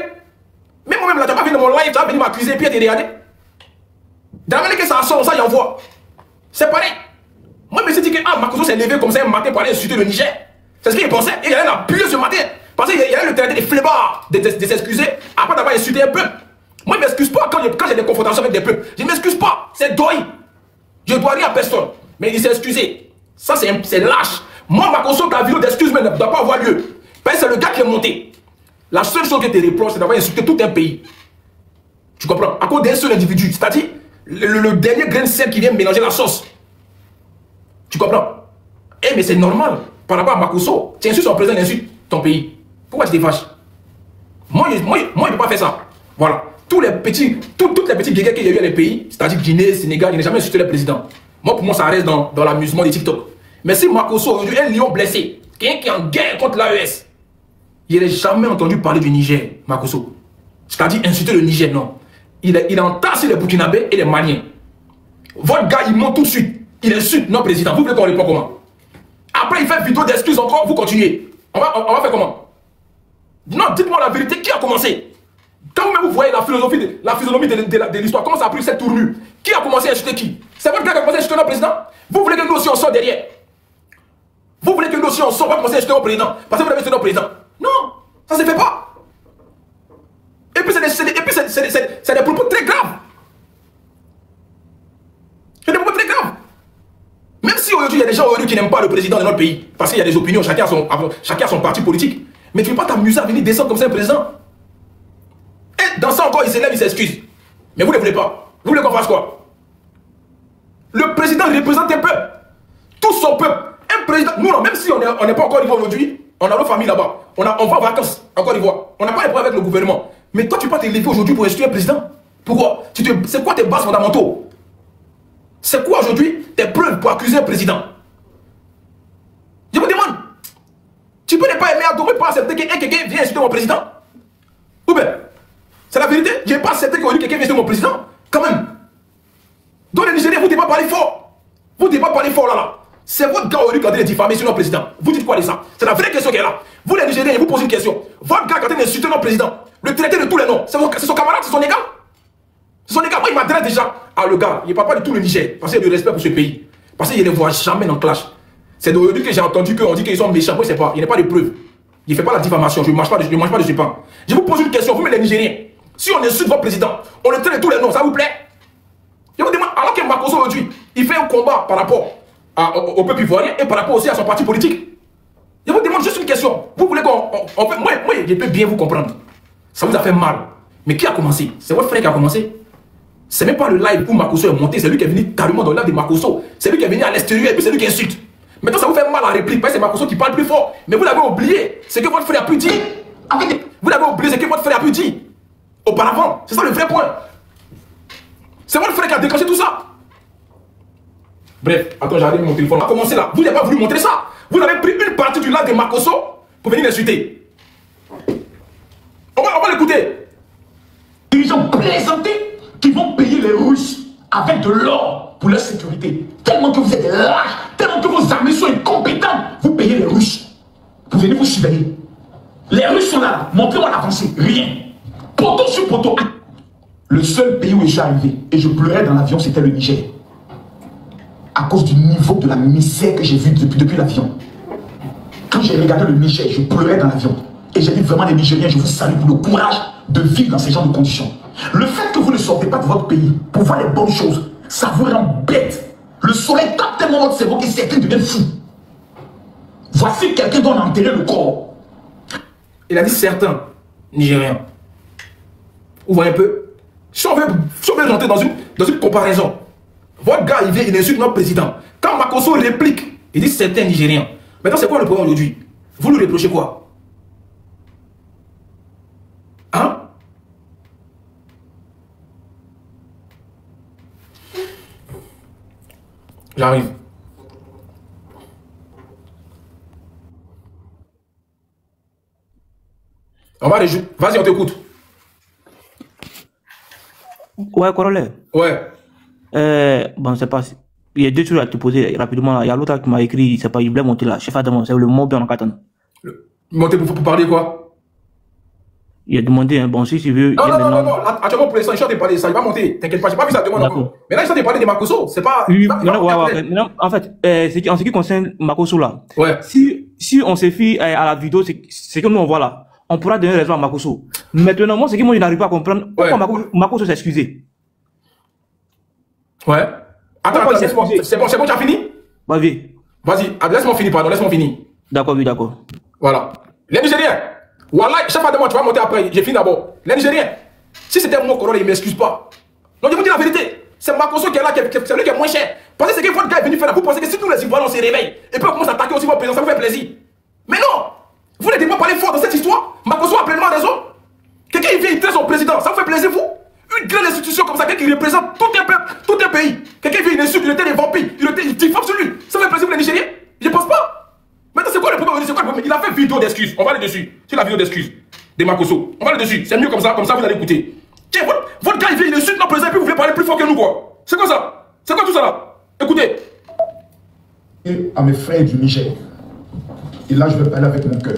Mais moi-même, là, tu n'as pas vu dans mon live, tu vas venir m'accuser et puis tu regarder. Dans la manière que ça sort, ça y envoie. C'est pareil. Moi, je me suis dit que Makosso s'est levé comme ça un matin pour aller insulter le Niger. C'est ce qu'il pensait. Et il allait appuyer ce matin. Parce qu'il allait le traiter des flemmards de s'excuser après d'avoir insulté un peuple. Moi, je ne m'excuse pas quand j'ai des confrontations avec des peuples. Je ne m'excuse pas. C'est deuil. Je ne dois rien à personne. Mais il s'est excusé. Ça, c'est lâche. Moi, Makosso, ta vidéo d'excuse ne doit pas avoir lieu. Parce que c'est le gars qui est monté. La seule chose que tu reproches, c'est d'avoir insulté tout un pays. Tu comprends? À cause d'un seul individu. C'est-à-dire, le dernier grain de sel qui vient mélanger la sauce. Tu comprends? Eh, mais c'est normal. Par rapport à Makosso, tu insultes son président, insulte ton pays. Pourquoi tu te fâches? Moi, je ne peux pas faire ça. Voilà. Toutes les petites guéguerres qu'il y a eu dans les pays, c'est-à-dire Guinée, Sénégal, je n'ai jamais insulté le président. Moi, pour moi, ça reste dans l'amusement des TikTok. Mais si Makosso, aujourd'hui, un lion blessé, quelqu'un qui est en guerre contre l'AES, il n'a jamais entendu parler du Niger, Makosso. C'est-à-dire insulter le Niger, non. Il entend sur les Burkinabés et les Maliens. Votre gars, il monte tout de suite. Il insulte notre président. Vous voulez qu'on réponde comment? Après, il fait vidéo d'excuses encore, vous continuez. On va faire comment? Non, dites-moi la vérité, qui a commencé? Quand vous voyez la physionomie de l'histoire, comment ça a pris cette tournure? Qui a commencé à insulter qui? C'est votre gars qui a commencé à insulter notre président? Vous voulez que nous aussi on sorte derrière? Vous voulez que nous aussi on sorte, on va commencer à insulter notre président? Parce que vous avez insulté notre président? Non, ça ne se fait pas. Et puis c'est des propos très graves. C'est des propos très graves. Même si aujourd'hui il y a des gens qui n'aiment pas le président de notre pays, parce qu'il y a des opinions, chacun a son parti politique. Mais tu ne peux pas t'amuser à venir descendre comme ça un président. Et dans ça encore, il s'élève, il s'excuse. Mais vous ne voulez pas. Vous voulez qu'on fasse quoi? Le président représente un peuple. Tout son peuple. Un président. Nous, non, même si on n'est pas en Côte d'Ivoire aujourd'hui, on a nos familles là-bas. On va en vacances en Côte d'Ivoire. On n'a pas les problèmes avec le gouvernement. Mais toi, tu peux pas t'élever aujourd'hui pour insulter un président. Pourquoi? C'est quoi tes bases fondamentaux? C'est quoi aujourd'hui tes preuves pour accuser un président? Je vous demande. Tu peux ne pas aimer adorer, pas accepter que quelqu'un vienne insulter mon président? Ou bien, c'est la vérité. Je n'ai pas accepté que quelqu'un vienne insulter mon président. Quand même. Donc les Nigériens, vous ne devez pas parler fort. Vous ne devez pas parler fort là. C'est votre gars qui a été diffamé sur notre président. Vous dites quoi de ça? C'est la vraie question qui est là. Vous les Nigériens, vous posez une question. Votre gars qui a été insulté notre président, le traité de tous les noms, c'est son camarade, c'est son égal? C'est son égal. Moi, il m'adresse déjà à le gars. Il ne parle pas de tout le Niger. Parce qu'il y a du respect pour ce pays. Parce qu'il ne les voit jamais dans le clash. C'est d'aujourd'hui que j'ai entendu qu'on dit qu'ils sont méchants. Moi, je ne sais pas. Il n'y a pas de preuves. Il ne fait pas la diffamation. Je ne mange pas de ce pain. Je vous pose une question. Vous, les Nigériens, si on insulte votre président, on le traite de tous les noms, ça vous plaît? Je vous demande, alors que Makosso aujourd'hui, il fait un combat par rapport au peuple ivoirien et par rapport aussi à son parti politique. Je vous demande juste une question. Vous voulez qu'on fait... Moi, je peux bien vous comprendre. Ça vous a fait mal. Mais qui a commencé? C'est votre frère qui a commencé. C'est même pas le live où Makosso est monté. C'est lui qui est venu carrément dans le live de Makosso. C'est lui qui est venu à l'extérieur et puis c'est lui qui insulte. Maintenant, ça vous fait mal à réplique. Parce que c'est Makosso qui parle plus fort. Mais vous l'avez oublié. C'est que votre frère a pu dire. Vous l'avez oublié. C'est que votre frère a pu dire. Auparavant. C'est ça le vrai point. C'est votre frère qui a déclenché tout ça. Bref, attends, j'arrive mon téléphone. On va commencer là. Vous n'avez pas voulu montrer ça. Vous avez pris une partie du live de Makosso pour venir l'insulter. On va l'écouter. Les dirigeants plaisantés qui vont payer les Russes avec de l'or pour leur sécurité. Tellement que vous êtes lâches, tellement que vos armées sont incompétentes, vous payez les Russes. Vous venez vous surveiller. Les Russes sont là. Montrez-moi l'avancée. Rien. Poteau sur poteau. Le seul pays où je suis arrivé et je pleurais dans l'avion, c'était le Niger. À cause du niveau de la misère que j'ai vu depuis l'avion. Quand j'ai regardé le Niger, je pleurais dans l'avion. Et j'ai dit vraiment les Nigériens, je vous salue pour le courage de vivre dans ces genres de conditions. Le fait que vous ne sortez pas de votre pays pour voir les bonnes choses, ça vous rend bête. Le soleil tape tellement votre cerveau que certains deviennent fous. Voici quelqu'un dont on a enterré le corps. Il a dit certains Nigériens. Vous voyez un peu? Si on veut rentrer dans une comparaison, votre gars, il insulte notre président. Quand Makosso réplique, il dit certains Nigériens. Maintenant, c'est quoi le problème aujourd'hui? Vous lui reprochez quoi? Hein? J'arrive. On va aller jouer. Vas-y, on t'écoute. Ouais, corollaire. Ouais. Bon, c'est pas... Il y a deux choses à te poser rapidement. Il y a l'autre qui m'a écrit, c'est pas, il voulait monter là. Chef Adam, c'est le mot bien en Katan. Monter pour parler quoi? Il a demandé, hein, bon, si tu veux... Non. Actuellement, pour l'instant, il de parler de ça. Il va monter. T'inquiète pas, j'ai pas vu ça demande encore. Mais là, il de parler de Makosso. C'est pas... Oui, non, en fait, en ce qui concerne Makosso là, ouais. Si on se fie à la vidéo, c'est que nous on voit là, on pourra donner raison à Makosso. Maintenant, moi, c'est que moi, je n'arrive pas à comprendre pourquoi Makosso s'est excusé. Ouais. Attends, c'est bon, tu as fini? Vas-y. Vas-y, laisse-moi finir, pardon, laisse-moi finir. D'accord, oui, d'accord. Voilà. Les Nigériens, Wallah, chaque fois de moi, tu vas monter après, j'ai fini d'abord. Les Nigériens, si c'était mon Corona, il ne m'excuse pas. Donc, je vous dis la vérité, c'est Makosso qui est là, c'est lui qui est moins cher. Parce que c'est que votre gars est venu faire là, vous pensez que si tous les Ivoiriens on se réveille, et puis on commence à attaquer aussi votre président, ça vous fait plaisir. Mais non! Vous n'êtes pas parler fort dans cette histoire. Makosso a pleinement raison. Quelqu'un il vient, il traite son président, ça vous fait plaisir, vous? Une grande institution comme ça, quelqu'un qui représente tout un peuple, tout un pays. Quelqu'un vient, il insulte, il était des vampires, il diffame sur lui. Ça fait plaisir pour les Nigériens? Je pense pas. Maintenant, c'est quoi le problème? Il a fait vidéo d'excuses. On va aller dessus. C'est la vidéo d'excuses de Makosso. On va aller dessus. C'est mieux comme ça vous allez écouter. Tiens, votre gars, il vient, il insulte notre président, et puis vous voulez parler plus fort que nous, quoi. C'est quoi ça? C'est quoi tout ça là? Écoutez. Et à mes frères du Niger. Et là, je vais parler avec mon cœur.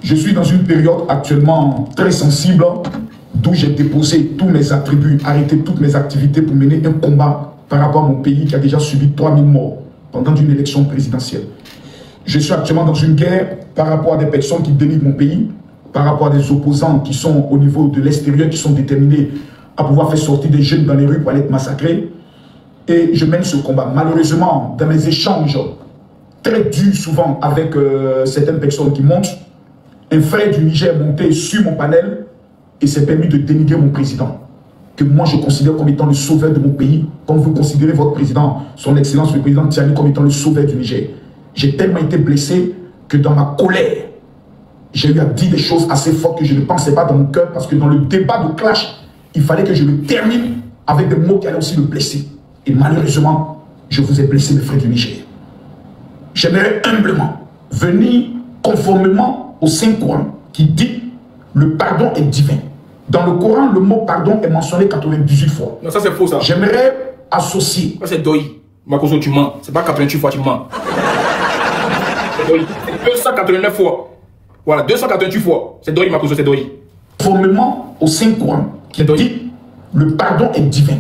Je suis dans une période actuellement très sensible, d'où j'ai déposé tous mes attributs, arrêté toutes mes activités pour mener un combat par rapport à mon pays qui a déjà subi 3000 morts pendant une élection présidentielle. Je suis actuellement dans une guerre par rapport à des personnes qui dénigrent mon pays, par rapport à des opposants qui sont au niveau de l'extérieur, qui sont déterminés à pouvoir faire sortir des jeunes dans les rues pour aller être massacrés. Et je mène ce combat. Malheureusement, dans mes échanges très durs souvent avec certaines personnes qui montent, un frère du Niger est monté sur mon panel et s'est permis de dénigrer mon président, que moi je considère comme étant le sauveur de mon pays, comme vous considérez votre président, son excellence le président Tiani, comme étant le sauveur du Niger. J'ai tellement été blessé que dans ma colère, j'ai eu à dire des choses assez fortes que je ne pensais pas dans mon cœur, parce que dans le débat de clash, il fallait que je le termine avec des mots qui allaient aussi le blesser. Et malheureusement, je vous ai blessé, mes frères du Niger. J'aimerais humblement venir conformément au Saint-Coran qui dit le pardon est divin. Dans le Coran, le mot pardon est mentionné 98 fois. Non, ça c'est faux ça. J'aimerais associer. Ça c'est Doi. Makoso, tu mens. C'est pas 88 fois tu mens. C'est Doi. 289 fois. Voilà, 288 fois. C'est Doi, Makoso, c'est Doi. Conformément au Saint-Coran qui dit le pardon est divin.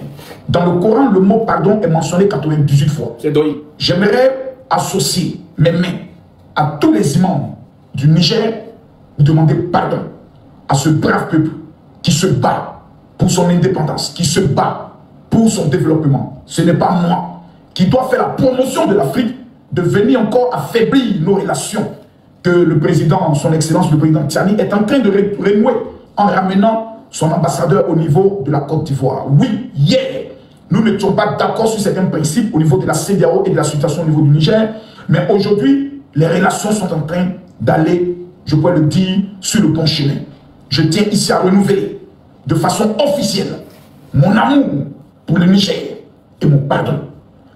Dans le Coran, le mot pardon est mentionné 98 fois. C'est Doi. J'aimerais associer mes mains à tous les imams du Niger pour demander pardon à ce brave peuple qui se bat pour son indépendance, qui se bat pour son développement. Ce n'est pas moi qui dois faire la promotion de l'Afrique, de venir encore affaiblir nos relations que le président, son excellence, le président Tiani, est en train de renouer en ramenant son ambassadeur au niveau de la Côte d'Ivoire. Oui, hier, nous n'étions pas d'accord sur certains principes au niveau de la CEDEAO et de la situation au niveau du Niger, mais aujourd'hui, les relations sont en train d'aller, je pourrais le dire, sur le bon chemin. Je tiens ici à renouveler de façon officielle mon amour pour le Niger et mon pardon.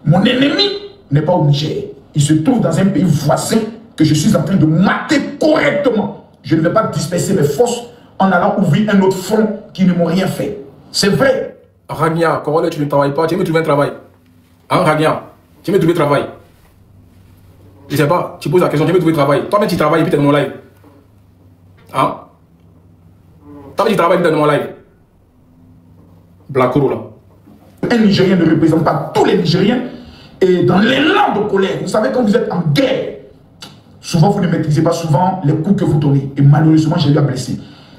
Mon ennemi n'est pas au Niger. Il se trouve dans un pays voisin que je suis en train de mater correctement. Je ne vais pas disperser mes forces en allant ouvrir un autre front qui ne m'ont rien fait. C'est vrai. Ragna, comment tu ne travailles pas? Tu veux me trouver un travail? Hein, Ragna? Tu veux me trouver un travail? Je sais pas, tu poses la question, tu veux me trouver un travail? Toi-même tu travailles et puis tu es dans mon live. Hein? Toi-même tu travailles et puis tu es dans mon live. Blacoro là. Un Nigérien ne représente pas tous les Nigériens. Et dans l'élan de colère, vous savez, quand vous êtes en guerre, souvent vous ne maîtrisez pas souvent les coups que vous donnez. Et malheureusement, j'ai eu à blesser.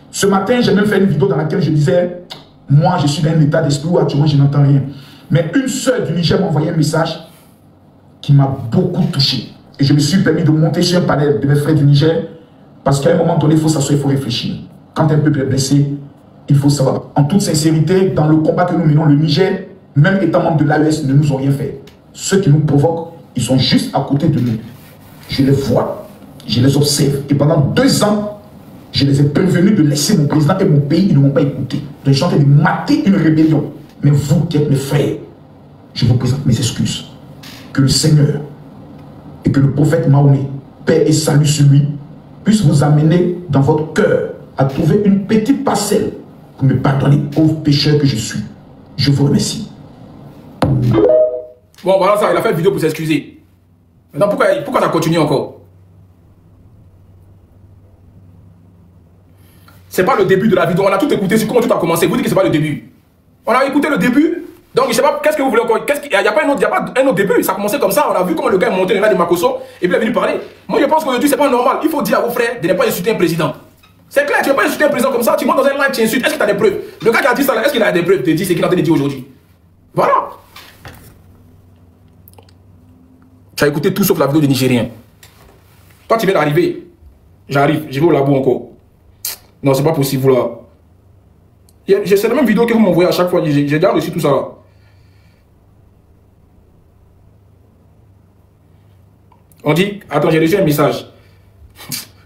Ce matin, j'ai même fait une vidéo dans laquelle je disais, moi, je suis dans un état d'esprit où actuellement, je n'entends rien. Mais une seule du Niger m'a envoyé un message qui m'a beaucoup touché. Et je me suis permis de monter sur un panel de mes frères du Niger, parce qu'à un moment donné, il faut s'asseoir, il faut réfléchir. Quand un peuple est blessé, il faut savoir. En toute sincérité, dans le combat que nous menons, le Niger, même étant membre de l'AES, ne nous ont rien fait. Ceux qui nous provoquent, ils sont juste à côté de nous. Je les vois, je les observe. Et pendant 2 ans, je les ai prévenus de laisser mon président et mon pays, ils ne m'ont pas écouté. Donc je suis en train de mater une rébellion. Mais vous qui êtes mes frères, je vous présente mes excuses. Que le Seigneur et que le prophète Mahomet, paix et salut sur lui, puisse vous amener dans votre cœur à trouver une petite parcelle pour me pardonner, pauvre pécheur que je suis. Je vous remercie. Bon, voilà ça, il a fait une vidéo pour s'excuser. Maintenant, pourquoi ça continue encore? C'est pas le début de la vidéo. On a tout écouté sur comment tout a commencé. Vous dites que c'est pas le début. On a écouté le début. Donc, je sais pas, qu'est-ce que vous voulez encore? Il n'y a pas un autre début. Ça a commencé comme ça. On a vu comment le gars est monté là de Makoso et puis il est venu parler. Moi, je pense qu'aujourd'hui, c'est pas normal. Il faut dire à vos frères de ne pas insulter un président. C'est clair, tu ne vas pas insulter un président comme ça. Tu montes dans un live, tu insultes. Est-ce que tu as des preuves? Le gars qui a dit ça, est-ce qu'il a des preuves de dire ce qu'il est en train de dire aujourd'hui? Voilà. Tu as écouté tout sauf la vidéo des Nigériens. Toi, tu viens d'arriver. J'arrive, je vais au labo encore. Non, c'est pas possible là. C'est la même vidéo que vous m'envoyez à chaque fois. J'ai déjà reçu tout ça là. On dit, attends, j'ai reçu un message.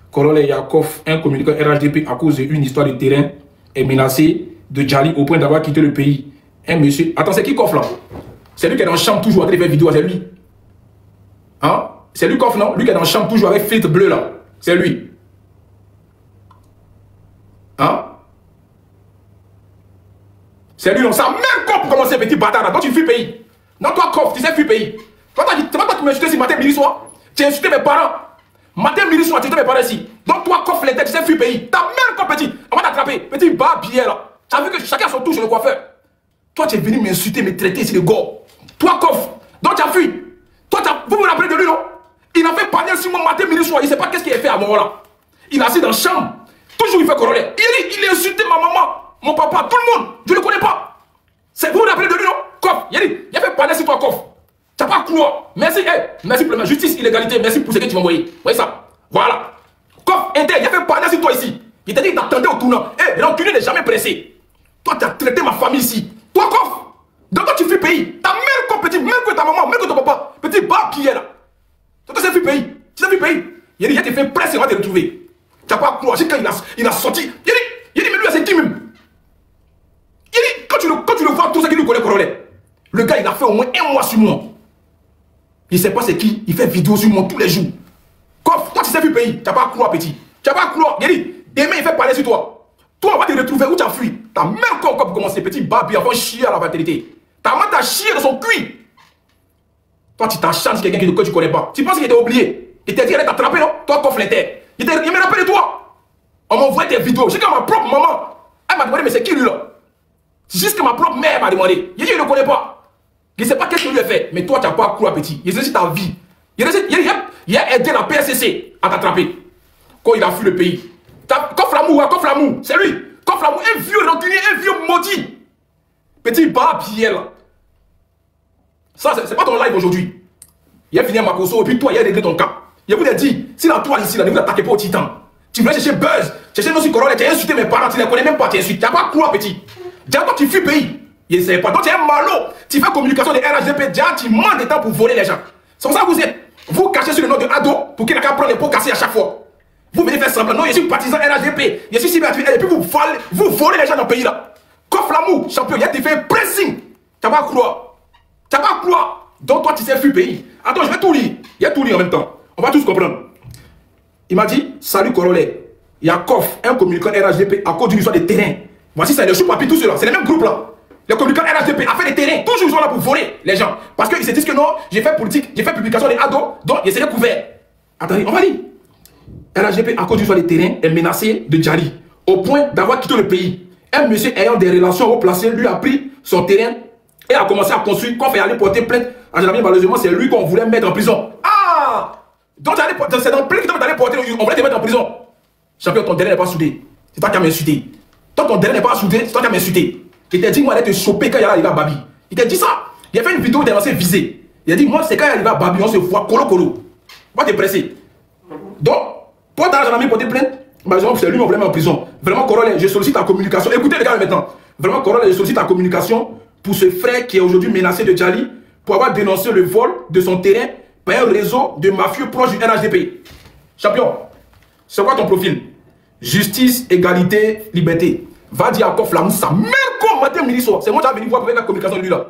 Colonel Yakov, un communicant RHDP à cause d'une histoire de terrain, est menacé de Djali au point d'avoir quitté le pays. Un monsieur. Attends, c'est qui Kof là? C'est lui qui est dans la chambre toujours en train de faire vidéo, c'est lui. Hein? C'est lui Kof, non? Lui qui est dans la chambre toujours avec filtre bleu là. C'est lui. Hein? C'est lui, non? Ça même Kof pour commencer, petit bâtard là. Toi, tu fuis pays. Non, toi, Kof, tu sais fuir pays. Toi, c'est pas toi qui m'as insulté ici matin, midi, soir. Tu as insulté mes parents. Matin, midi, soir, tu as insulté mes parents ici. Donc, toi, Kof, les têtes, tu sais fuir pays. Ta mère, comme petit. On va t'attraper. Petit barbier, là. Tu as vu que chacun a son tour chez le coiffeur. Toi, tu es venu m'insulter, me traiter ici de gore. Toi, Kof. Donc, tu as fui. Toi, vous vous rappelez de lui, non? Il a fait panel sur mon matin, midi, soir. Il ne sait pas qu'est-ce qu'il a fait à mon moment-là. Il est assis dans la chambre. Toujours, il fait corollaire. Il a insulté ma maman, mon papa, tout le monde. Je ne le connais pas. Vous vous rappelez de lui, non? Kof. Il a fait panel sur toi, Kof. Tu n'as pas croire. Merci, merci pour la justice, illégalité. Merci pour ce que tu m'as envoyé. Vous voyez ça? Voilà. Kof, il a fait panel sur toi ici. Il t'a dit qu'il t'attendait au tournant. L'enculé n'est jamais pressé. Toi, tu as traité ma famille ici. Toi, Kof. Donc, quand tu fuis pays, ta mère, comme petit, même que ta maman, même que ton papa, petit bas qui est là. Toi, tu sais fuir pays. Tu sais fuir pays. Il a fait presse et on va te retrouver. Tu n'as pas croire. Quand il a sorti, il dit, mais lui, c'est qui même? Il dit, quand tu le vois, tout ça qui nous connaît, corollaire. Le gars, il a fait au moins 1 mois sur moi. Il ne sait pas c'est qui. Il fait vidéo sur moi tous les jours. Kof, toi, tu sais fuir pays. Tu n'as pas croire, petit. Tu n'as pas croire. Il dit, demain, il fait parler sur toi. Toi, on va te retrouver où tu as fui. Ta mère, comme pour commencer, petit babi, avant chier à la fatalité. Ta main t'a chié dans son cuir. Toi, tu t'acharnes sur quelqu'un que tu ne connais pas. Tu penses qu'il était oublié. Il t'a dit, elle t'attraper, non? Toi, Kof, l'était. Il me rappelle de toi. On m'envoie tes vidéos. J'ai comme ma propre maman. Elle m'a demandé, mais c'est qui lui là? C'est juste que ma propre mère m'a demandé. Il dit, je ne le connais pas. Je ne sais pas qu'est-ce qu'il lui a fait. Mais toi, tu n'as pas cru à petit. Il réussit ta vie. Il a aidé la PSCC à t'attraper. Quand il a fui le pays. Kof Lamou, c'est lui. Kof Lamou, un vieux rancunier, un vieux maudit. Petit barbier là. Ça, c'est pas ton live aujourd'hui. Il a fini à Makoso et puis toi, il a réglé ton cas. Je vous l'ai dit, si la toile ici, là, ne vous attaquez pas au titan. Tu voulais chercher buzz, chercher nos corollaires, tu as insulté mes parents, tu ne les connais même pas, tu insultes. Tu n'as pas quoi, petit. Déjà, toi, tu fuis pays. Il ne sait pas. Donc, tu es un malot. Tu fais communication de RHDP, déjà, tu manques de temps pour voler les gens. C'est pour ça que vous êtes. Vous cachez sur le nom de Ado pour qu'il n'a qu'à prendre les pots cassés à chaque fois. Vous venez faire semblant. Non, je suis partisan RHDP. Je suis cybertuel. Et puis vous volez les gens dans le pays là. Kof Lamou, champion, il a fait un pressing. Tu n'as pas croire. Tu n'as pas croire. Donc, toi, tu sais fuir pays. Attends, je vais tout lire. Il y a tout lire en même temps. On va tous comprendre. Il m'a dit, salut corollaire. Il y a Kof, un communicant RHDP à cause d'une histoire de terrain. Voici ça, le chou-papi, tout cela. C'est les mêmes groupes là. Les communicants RHDP a fait des terrains. Toujours ils sont là pour voler les gens. Parce qu'ils se disent que non, j'ai fait politique, j'ai fait publication des ados, donc ils seraient couverts. Attendez, on va lire. RHDP à cause d'une histoire de terrain est menacé de Djali. Au point d'avoir quitté le pays. Un monsieur ayant des relations haut placées lui a pris son terrain et a commencé à construire. Quand on fait aller porter plainte à Janvier, malheureusement, c'est lui qu'on voulait mettre en prison. Ah! Donc c'est dans le plainte que tu allais porter, on voulait te mettre en prison. Champion, ton dernier n'est pas soudé. C'est toi qui as m'insulté. Toi, ton dernier n'est pas soudé, c'est toi qui as m'insulté. Il t'a dit, moi, d'aller te choper quand il arrive à Babi. Il t'a dit ça. Il a fait une vidéo où il est lancé visé. Il a dit, moi, c'est quand il arrive à Babi, on se voit colo. On va te presser. Donc, pour ta Janvier porter plainte, malheureusement, c'est lui qu'on voulait mettre en prison. Vraiment, corollaire, je sollicite ta communication. Écoutez les gars maintenant. Vraiment, corollaire, je sollicite ta communication pour ce frère qui est aujourd'hui menacé de Djali pour avoir dénoncé le vol de son terrain par un réseau de mafieux proches du RHDP. Champion, c'est quoi ton profil? Justice, égalité, liberté. Va dire à Kof Lamou ça, même comme matin, midi, soir. C'est moi qui vais venir voir pour faire la communication de lui là.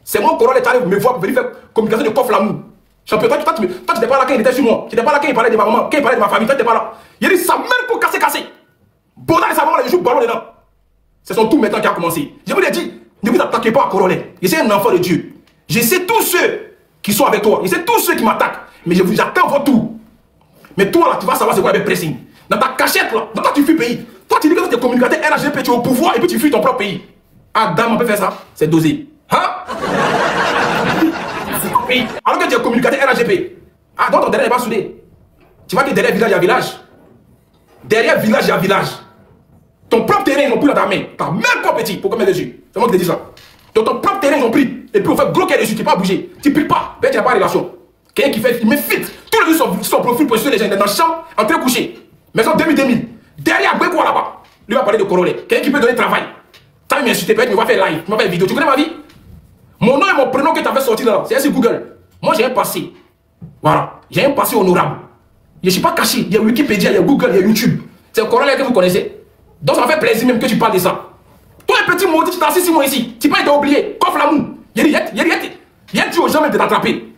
C'est moi qui vais me voir pour venir faire communication de Kof Lamou. Champion, toi tu n'étais pas là quand il était sur moi. Tu n'étais pas là quand il parlait de ma maman, quand il parlait de ma famille, toi tu n'étais pas là. Il a dit ça, même pour cassé. Bordel et sa maman, il joue ballon dedans. C'est son tour maintenant qui a commencé. Je vous l'ai dit, ne vous attaquez pas à corollaire. Je suis un enfant de Dieu. Je sais tous ceux qui sont avec toi. Je sais tous ceux qui m'attaquent. Mais je vous attends votre tour. Mais toi là, tu vas savoir c'est quoi avec pressing. Dans ta cachette là, dans toi tu fuis pays. Toi tu dis que tu es communicateur RHDP, tu es au pouvoir et puis tu fuis ton propre pays. Ah dame, on peut faire ça? C'est dosé. Hein? Alors que tu es communicateur RHDP. Ah donc ton derrière n'est pas soudé. Tu vois que derrière village il y a village. Derrière village il y a village. Ton propre terrain ils ont pris dans ta main. Ta main quoi petit pour combien de dessus? C'est moi qui te dis ça. Donc ton propre terrain ils ont pris. Et puis on fait bloquer dessus, tu ne peux pas bouger. Tu ne piques pas. Tu n'as pas de relation. Quelqu'un qui fait, il me fit. Tous les jours son profil pour les gens dans le champ, en train de coucher. Maison 2000. Derrière, quoi là-bas? Lui va parler de corollaire. Quelqu'un qui peut donner travail. Tu as m'insulté, peut-être, il va faire live, il va faire vidéo. Tu connais ma vie? Mon nom et mon prénom que tu avais sorti là, c'est sur Google. Moi j'ai un passé. Voilà. J'ai un passé honorable. Je ne suis pas caché. Il y a Wikipédia, il y a Google, il y a YouTube. C'est le corollaire que vous connaissez. Donc ça me fait plaisir même que tu parles de ça. Toi, un petit maudit, tu t'as assis 6 mois ici. Tu peux être oublié. Kof Lamou. Il y a dit aux gens même de t'attraper.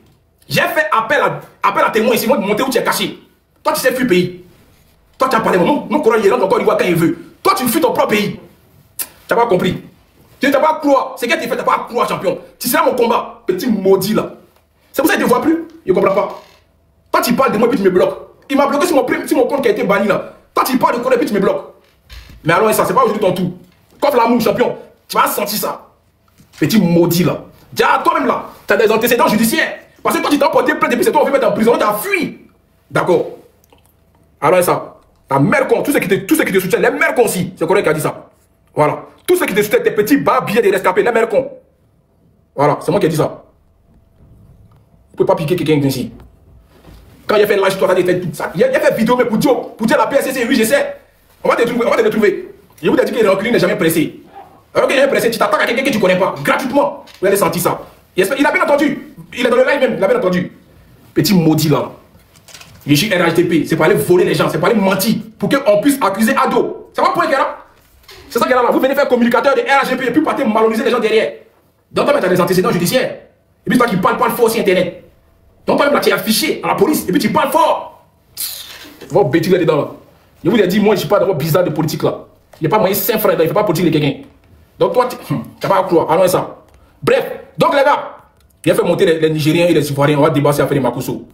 J'ai fait appel à témoin ici, moi de monter où tu es caché. Toi, tu sais fuir pays. Toi, tu as parlé, mon courant, il rentre encore, il voit quand il veut. Toi, tu fuis ton propre pays. Tu n'as pas compris. Tu n'as pas à croire. C'est qu'elle t'a fait, tu n'as pas à croire, champion. Tu seras mon combat, petit maudit là. C'est pour ça qu'il ne te voit plus. Il ne comprend pas. Toi, tu parles de moi et puis tu me bloques. Il m'a bloqué sur mon compte qui a été banni là. Toi, tu parles de quoi et puis tu me bloques. Mais alors, ça, c'est pas aujourd'hui ton tour. Coffre l'amour, champion. Tu vas sentir ça. Petit maudit là. Déjà, toi-même là, tu as des antécédents judiciaires. Parce que toi, tu t'es emporté plainte depuis c'est toi, on veut mettre en prison, tu as fui. D'accord. Alors, ça. Ta mère con, tous ceux qui te soutiennent, les mères cons aussi. C'est correct qui a dit ça. Voilà. Tous ceux qui te soutiennent, tes petits barbiers des rescapés, les mères cons. Voilà, c'est moi qui ai dit ça. Vous ne pouvez pas piquer quelqu'un ici. Quand il a fait l'âge, toi, il a fait tout ça. Il a fait vidéo, mais pour dire la PSC, oui, j'essaie. On va te retrouver. Je vous ai dit qu'il est reculé, il n'est jamais pressé. Alors qu'il est pressé, tu t'attaques à quelqu'un que tu ne connais pas, gratuitement. Vous allez sentir ça. Il a bien entendu. Il est dans le live même, il a bien entendu. Petit maudit là. Je suis RHDP, c'est pour aller voler les gens, c'est pour aller mentir, pour qu'on puisse accuser Ado. C'est pas le point qu'il y a là. C'est ça qu'il y a là. Vous venez faire communicateur de RHDP et puis partez malhoniser les gens derrière. Donc toi, tu as des antécédents judiciaires. Et puis toi qui parles fort sur Internet. Donc toi-même là, tu es affiché à la police et puis tu parles fort. Votre bêtise là-dedans là. Je vous ai dit, moi je ne suis pas dans votre bizarre de politique là. Il n'y a pas moyen saint frère, il ne fait pas politique de quelqu'un. Donc toi, tu n'as pas à croire. Allons ça. Bref, donc les gars, il a fait monter les Nigériens et les Ivoiriens. On va débattre à faire des Makosso.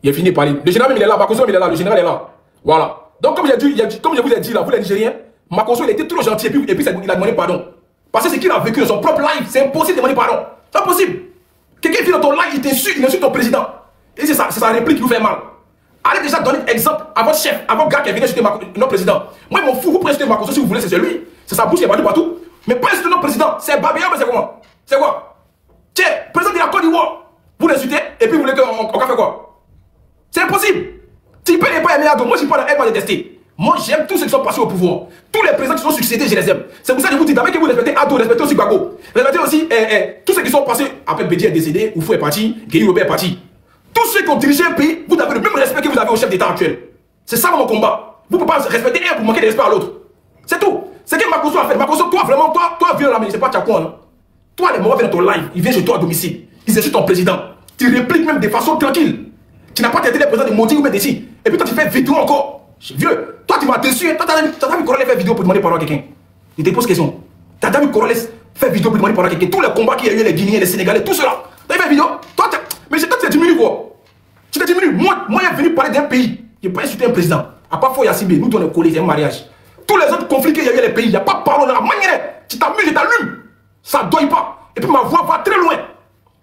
Il a fini par parler. Le général il est là, Makosso il est là, le général est là. Voilà. Donc comme je vous ai dit là, vous les Nigériens, Makosso il était trop gentil et puis il a demandé pardon. Parce que c'est qu'il a vécu dans son propre live. C'est impossible de demander pardon. C'est impossible. Quelqu'un vient dans ton live, il t'insulte, il insulte ton président. Et c'est sa réplique qui vous fait mal. Allez déjà donner exemple à votre chef, à votre gars qui est venu insulter notre président. Moi, je m'en fous, vous pouvez insulter Makosso si vous voulez, c'est lui. C'est sa bouche qui est battue partout. Mais pas insulter notre président. C'est Babéa, mais c'est comment? C'est quoi? Tiens, président de la Côte d'Ivoire, vous l'insultez et puis vous voulez qu'on fasse quoi? C'est impossible. Tu peux pas aimer Ado. Moi, je suis pas dans elle, détester. Moi, j'aime tous ceux qui sont passés au pouvoir. Tous les présidents qui sont succédés, je les aime. C'est pour ça que je vous dis, d'abord que vous respectez Ado, respectez aussi Gbagbo. Respectez aussi tous ceux qui sont passés. Après, Bédi est décédé, Oufou est parti, Guéhi Robert est parti. Tous ceux qui ont dirigé un pays, vous avez le même respect que vous avez au chef d'État actuel. C'est ça mon combat. Vous ne pouvez pas respecter un pour manquer de respect à l'autre. C'est tout. C'est que Makosso a fait. Makosso, toi, vraiment, toi, viens là, mais je sais pas, tu as quoi, non? Toi, les morts viennent dans ton live, ils viennent chez toi à domicile. Ils insultent ton président. Tu répliques même de façon tranquille. Tu n'as pas traité les présidents de Modi ou même d'ici. Et puis toi, tu fais vidéo encore. Vieux, toi, tu m'as déçu. Toi, t'as vu Corolès faire vidéo pour demander pardon à quelqu'un. Je te pose question. T'as vu Corolès faire vidéo pour demander pardon à quelqu'un. Tous les combats qu'il y a eu, les Guinéens, les Sénégalais, tout cela. T'as fait vidéo. Toi, mais toi, tu t'es diminué quoi. Tu t'es diminué. Moi, je suis venu parler d'un pays. Je n'ai pas insulté un président. À part Foy Yassibé, nous, on est collés, c'est un mariage. Tous les autres conflits qu'il y a eu dans les pays, il n'y a pas de parole dans la manière. Tu t'amuses, je t'allume. Ça ne doit pas. Et puis ma voix va très loin.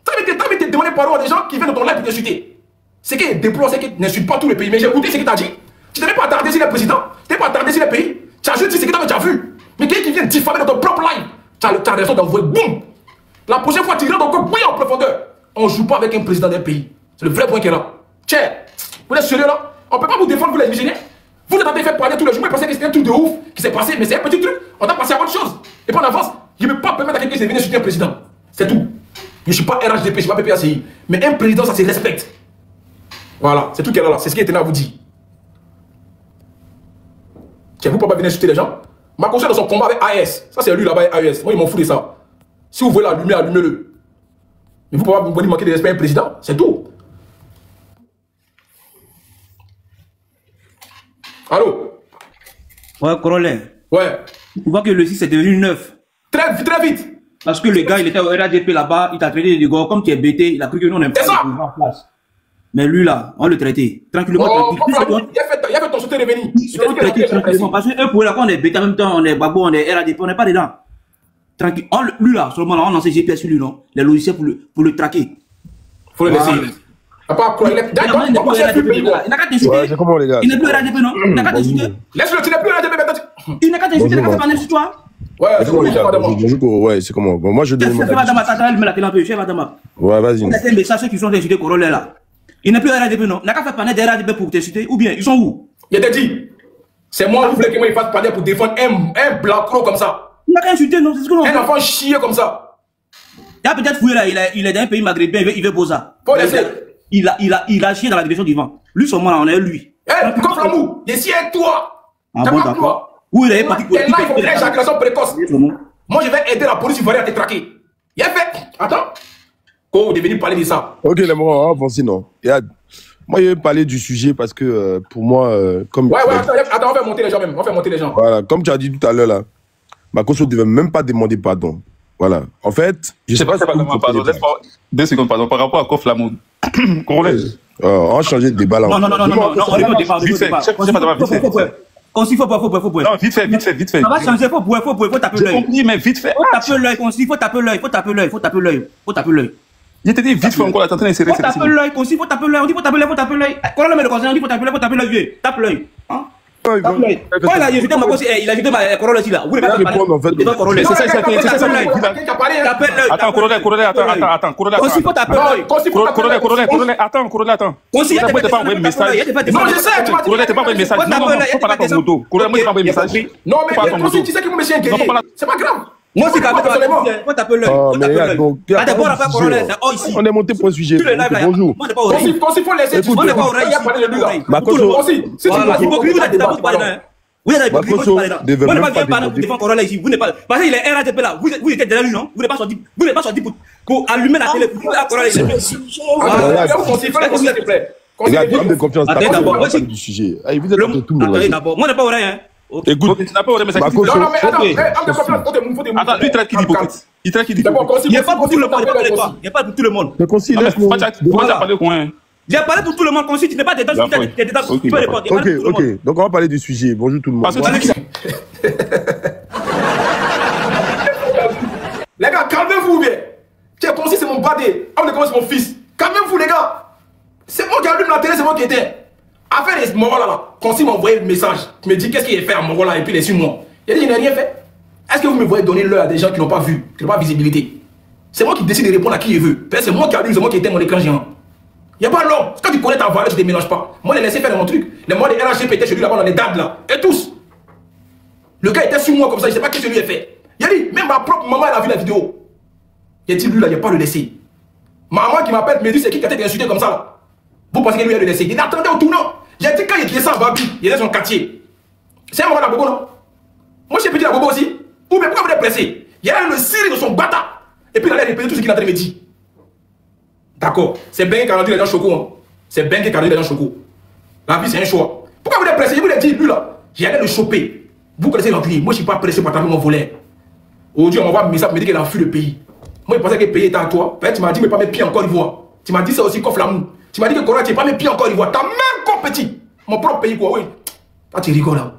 T'as mis demandé pardon à des gens qui viennent dans ton live pour t'insulter. C'est qu'il déplore, c'est qu'il n'insulte pas tous les pays. Mais j'ai écouté ce qu'il t'a dit. Tu n'avais pas attardé sur les présidents. Tu n'avais pas attardé sur les pays. Tu as juste dit ce que tu avais déjà vu. Mais quelqu'un qui vient diffamer dans ton propre live, tu as raison d'envoyer boum. La prochaine fois, tu rentres encore oui en profondeur. On ne joue pas avec un président d'un pays. C'est le vrai point qui est là. Tiens, vous êtes sérieux là? On ne peut pas vous défendre, vous les Nigériens. Vous êtes en train de faire parler tous les jours. Vous pensez que c'est un truc de ouf qui s'est passé, mais c'est un petit truc. On a passé à autre chose. Et puis on avance. Je ne peux pas permettre à quelqu'un de venir soutenir un président. C'est tout. Je ne suis pas RHDP, je ne suis pas PPACI. Mais un président, ça se respecte. Voilà, c'est tout qu'il y a là. C'est ce qui est à vous dire. Tiens, vous ne pouvez pas venir insulter les gens. Makosso dans son combat avec AES. Ça, c'est lui là-bas, AES. Moi, ils m'en foutent de ça. Si vous voulez l'allumer, allumez-le. Mais vous ne pouvez pas manquer de respect à un président. C'est tout. Allô? Ouais, Corolais. Ouais. Tu vois que le 6 est devenu 9. Très vite. Parce que le gars, il était au RADP là-bas, il t'a traité de gars, comme tu es bêté, il a cru que nous on aime pas en place. Mais lui là, on le traitait. Tranquillement, tranquillement. Il a fait ton sauté revenu. Tranquillement. Parce que eux, pour là, quand on est bêté en même temps, on est Gbagbo, on est RADP, on n'est pas dedans. Tranquille. Lui là, seulement là, on lance GPS sur lui, non? Les logiciels pour le traquer. Faut le laisser. Il n'a qu'à t'insulter. Il n'est plus RADP, non? Il n'a qu'à t'insulter. Laisse-le, tu n'es plus RADP maintenant. Il n'a qu'à t'insulter, il n'a qu'à faire panel sur toi. Ouais, c'est comment? Bon, moi je donne mon Ouais, vas-y. C'est un message qui sont insultés Corolais là. Il n'est plus RADP, non? Il n'a qu'à faire panel des RADP pour t'insulter. Ou bien, ils sont où? Il t'a dit. C'est moi, vous voulez que moi il fasse panel pour défendre un blanc croc comme ça. Il n'a qu'à insulter, non? C'est ce que l'on fait. Un enfant chier comme ça. Il a peut-être fouillé là, il est dans un pays maghrébin, il veut Boza. Faut laisser. Il a chié dans la direction du vent. Lui, seulement là, on est lui. Eh, comme l'amour, il est avec toi. Ah bon, d'accord. Où il est parti pour là, il faut faire éjaculation précoce. Moi, je vais aider la police ivoirienne à te traquer. Il a fait. Attends. Qu'on est venu parler de ça. Ok, les mots, on va avancer, non. Moi, je vais parler du sujet parce que pour moi, comme. Ouais, attends, on va monter les gens même. On va monter les gens. Voilà, comme tu as dit tout à l'heure là, Makosso ne devait même pas demander pardon. Voilà. En fait, je sais pas si pardon, laisse-moi 2 secondes, pardon. Par rapport à Koflamou, Congolais. On va changer de débat là. Non, on est au débat. Vite fait. Faut point. Non, vite fait. Ça va changer, faut taper l'œil. J'ai compris, mais vite fait. Faut taper l'œil. Je te dis vite fait encore, t'es en train d'insérer cette Faut taper l'œil, on dit faut taper l'œil. Quand on met le conseil, on dit faut taper l'œil, vieux. Tape l'œil. Quand il a ajouté ma cause, il a ajouté ma Corolla ici là. Vous ne pouvez pas répondre en fait. C'est ça. Attends, Corolla. Conseil, faut taper l'œil. Corolla, attends. Conseil, t'as pas envoyé un message. Non, je sais. Corolla, t'as pas envoyé un message. Non, faut pas ton moto. Corolla, moi, je t'ai envoyé un message. Non, mais conseil, tu sais que mon monsieur est guerrier. C'est pas grave. Moi, c'est quand même faut taper l'œil. On est monté pour un sujet. Bonjour. Conseil, faut laisser. On n'est pas au rail. Makoso, vous êtes pas défendre Corolla ici. Vous n'êtes pas. Parce qu'il est RATP là. Vous étiez derrière lui, non? Vous n'êtes pas sorti pour allumer la télé. Corolla ici. Conseil, faut laisser, s'il te plaît. Regarde, homme de confiance. Attendez du sujet. Vous êtes tout le monde. D'abord, moi, je n'ai pas au rail, hein. Écoute, tu n'as pas oreille, mais ça Non, mais attends, lui, il traite qui d'hypocrite. Il traite qui d'hypocrite. Il n'y a pas pour tout le monde. Il n'y a pas pour tout le monde. Le conseil, faut pas parler au coin. J'ai parlé pour tout le monde. Conseil, tu n'es pas dedans. Tu peux répondre. Ok. Donc, on va parler du sujet. Bonjour tout le monde. Les gars, calmez-vous bien. Tiens, Conseil, c'est mon badé. C'est mon fils. Calmez-vous, les gars. C'est moi qui allume la télé, c'est moi qui éteins. Affaire des Morola là, Conseil m'a envoyé le message. Tu me dis qu'est-ce qu'il a fait à Morola et puis les suis moi. Il a dit, je n'ai rien fait. Est-ce que vous me voyez donner l'heure à des gens qui n'ont pas vu, qui n'ont pas visibilité? C'est moi qui décide de répondre à qui je veux. C'est moi qui allume, c'est moi qui éteins mon écran géant. Il n'y a pas l'homme. Quand tu connais ta valeur, tu ne te mélanges pas. Moi, je l'ai laissé faire mon truc. Les mois de RHGP étaient chez lui là-bas dans les dates là. Et tous. Le gars était sur moi comme ça, je ne sais pas ce que je lui ai fait. Il a dit, même ma propre maman, elle a vu la vidéo. Il a dit, lui là, il n'y a pas le laisser. Maman qui m'appelle me dit, c'est qui a été insulté comme ça là? Vous pensez que lui a le laissé? Il attendait au tournant. J'ai dit quand il est sans Babi, il est dans son quartier. C'est un moment la bobo, non? Moi j'ai pété la bobo aussi. Ou bien pourquoi vous êtes pressé? Il y a le Syrie de son bâtard. Et puis il allait répéter tout ce qu'il a en train de me dire. D'accord. C'est Ben qui a rendu les gens choco. C'est Ben qui a rendu les gens choco. La vie c'est un choix. Pourquoi vous êtes pressé? Je vous l'ai dit, lui là. J'allais le choper. Vous connaissez l'enculé. Moi je ne suis pas pressé pour taper mon volet. Aujourd'hui on m'envoie un message pour me dire qu'il a fui le pays. Moi je pensais que le pays était à toi. Tu m'as dit, mais pas mes pieds en Côte d'Ivoire. Tu m'as dit ça aussi, Koflamou. Tu m'as dit que Corolla, tu n'es pas mes pieds en Côte d'Ivoire. T'as même encore petit. Mon propre pays, quoi, oui. Toi, tu rigoles là.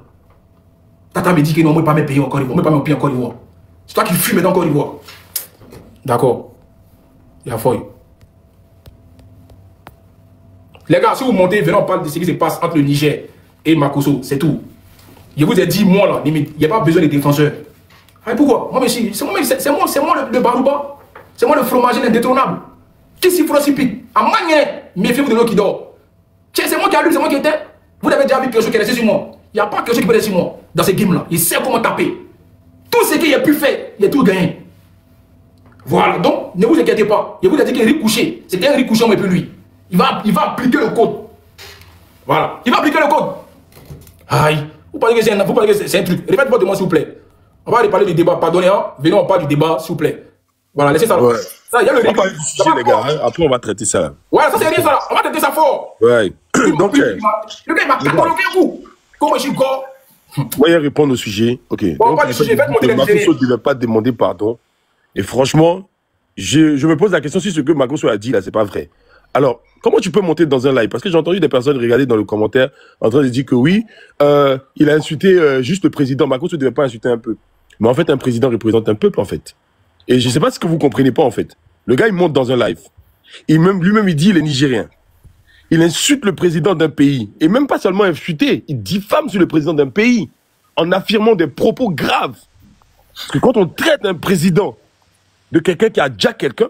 Tata me dit que non, moi, pas mes pieds en Côte d'Ivoire. Moi, pas mes pieds en Côte d'Ivoire. C'est toi qui fumes dans Côte d'Ivoire. D'accord. Il y a fouille. Les gars, si vous montez, venez, on parle de ce qui se passe entre le Niger et Makoso. C'est tout. Je vous ai dit, moi, là, limite, il n'y a pas besoin des défenseurs. Ah, pourquoi? Moi, c'est moi le barouba. C'est moi le fromager indétrônable. Qui s'y fera si pique? À manière, méfiez-vous de l'eau qui dort. Tiens, c'est moi qui allume, c'est moi qui éteins. Vous avez déjà vu quelque chose qui est resté sur moi. Il n'y a pas quelque chose qui peut rester sur moi dans ces games-là. Il sait comment taper. Tout ce qu'il a pu faire, il a tout gagné. Voilà, donc ne vous inquiétez pas. Je vous ai dit qu'il est recouché. C'est un recouché, mais plus lui. Il va appliquer le code. Voilà, il va appliquer le code. Aïe, vous parlez que c'est un truc. Répétez votre demande, s'il vous plaît. On va parler du débat. Pardonnez, hein. Venez, on parle du débat, s'il vous plaît. Voilà, laissez ça là. Ouais. Ça, il y a le on parle du sujet, les gars. Hein. Après, on va traiter ça. Ouais, ça c'est rien ça là. On va traiter ça fort. Ouais. Donc, le gars, il m'a catalogué un coup. Comment je suis encore? Moi, il répondre au sujet. Ok. Bon, pas du sujet. Makoso ne devait pas demander pardon. Et franchement, je me pose la question si ce que Makoso a dit là, c'est pas vrai. Alors, comment tu peux monter dans un live? Parce que j'ai entendu des personnes regarder dans le commentaire en train de dire que oui, il a insulté juste le président. Makoso ne devait pas insulter un peu. Mais en fait, un président représente un peuple, en fait. Et je ne sais pas ce que vous comprenez pas, en fait. Le gars, il monte dans un live. Lui-même, il dit il est nigérien. Il insulte le président d'un pays. Et même pas seulement insulter, il diffame sur le président d'un pays en affirmant des propos graves. Parce que quand on traite un président de quelqu'un qui a déjà quelqu'un,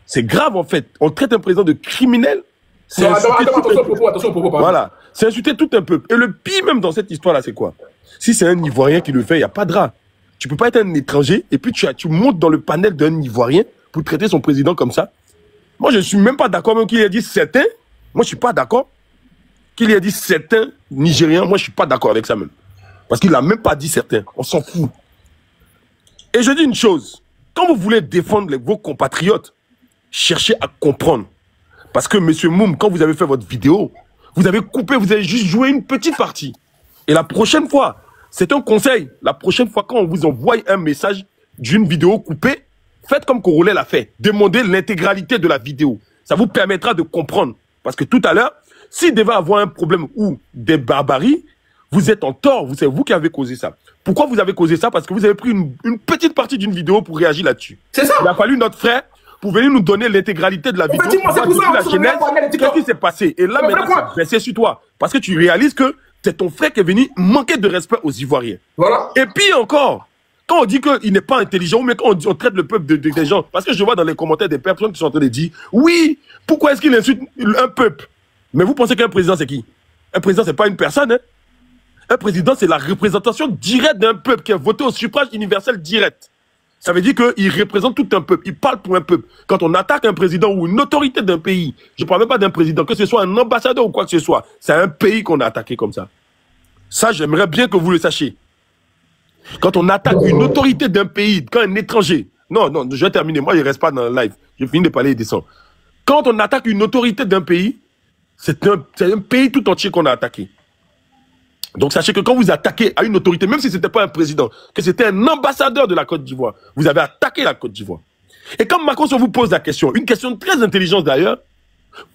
c'est grave, en fait. On traite un président de criminel. C'est attention, voilà. C'est insulter tout un peuple. Et le pire même dans cette histoire-là, c'est quoi? Si c'est un Ivoirien qui le fait, il n'y a pas de drap. Tu peux pas être un étranger et puis tu montes dans le panel d'un Ivoirien pour traiter son président comme ça. Moi, je ne suis même pas d'accord, même qu'il ait dit certains. Moi, je suis pas d'accord. Qu'il ait dit certains Nigériens, moi, je suis pas d'accord avec ça même. Parce qu'il n'a même pas dit certains. On s'en fout. Et je dis une chose. Quand vous voulez défendre vos compatriotes, cherchez à comprendre. Parce que, monsieur Moum, quand vous avez fait votre vidéo, vous avez coupé, vous avez juste joué une petite partie. Et la prochaine fois, c'est un conseil. La prochaine fois, quand on vous envoie un message, d'une vidéo coupée, faites comme Corolet l'a fait. Demandez l'intégralité de la vidéo. Ça vous permettra de comprendre. Parce que tout à l'heure, s'il devait avoir un problème ou des barbaries, vous êtes en tort. C'est vous qui avez causé ça. Pourquoi vous avez causé ça? Parce que vous avez pris une petite partie d'une vidéo pour réagir là-dessus. C'est ça. Il a fallu notre frère pour venir nous donner l'intégralité de la vidéo. C'est pour ça, la genèse, qu'est-ce qui s'est passé? Et là, maintenant, ça baissé sur toi. Parce que tu réalises que c'est ton frère qui est venu manquer de respect aux Ivoiriens. Voilà. Et puis encore, quand on dit qu'il n'est pas intelligent, mais quand on traite le peuple des gens, parce que je vois dans les commentaires des personnes qui sont en train de dire, oui, pourquoi est-ce qu'il insulte un peuple? Mais vous pensez qu'un président, c'est qui? Un président, c'est pas une personne, hein? Un président, c'est la représentation directe d'un peuple qui est voté au suffrage universel direct. Ça veut dire qu'il représente tout un peuple, il parle pour un peuple. Quand on attaque un président ou une autorité d'un pays, je ne parle même pas d'un président, que ce soit un ambassadeur ou quoi que ce soit, c'est un pays qu'on a attaqué comme ça. Ça, j'aimerais bien que vous le sachiez. Quand on attaque une autorité d'un pays, quand un étranger... Non, je vais terminer, moi je ne reste pas dans le live, j'ai fini de parler et descendre. Quand on attaque une autorité d'un pays, c'est un pays tout entier qu'on a attaqué. Donc sachez que quand vous attaquez à une autorité, même si ce n'était pas un président, que c'était un ambassadeur de la Côte d'Ivoire, vous avez attaqué la Côte d'Ivoire. Et quand Macron vous pose la question, une question très intelligente d'ailleurs,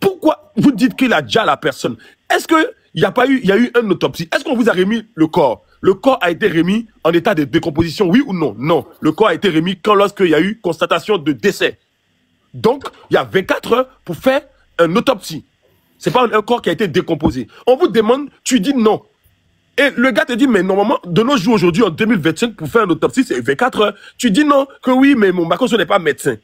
pourquoi vous dites qu'il a déjà la personne? Est-ce qu'il n'y a pas eu, une autopsie? Est-ce qu'on vous a remis le corps? Le corps a été remis en état de décomposition, oui ou non? Non. Le corps a été remis lorsqu'il y a eu constatation de décès. Donc, il y a 24 heures pour faire une autopsie. Ce n'est pas un corps qui a été décomposé. On vous demande, tu dis non. Et le gars te dit, mais normalement, de nos jours aujourd'hui, en 2025, pour faire une autopsie, c'est 24 heures. Tu dis non, que oui, mais mon Macron n'est pas médecin.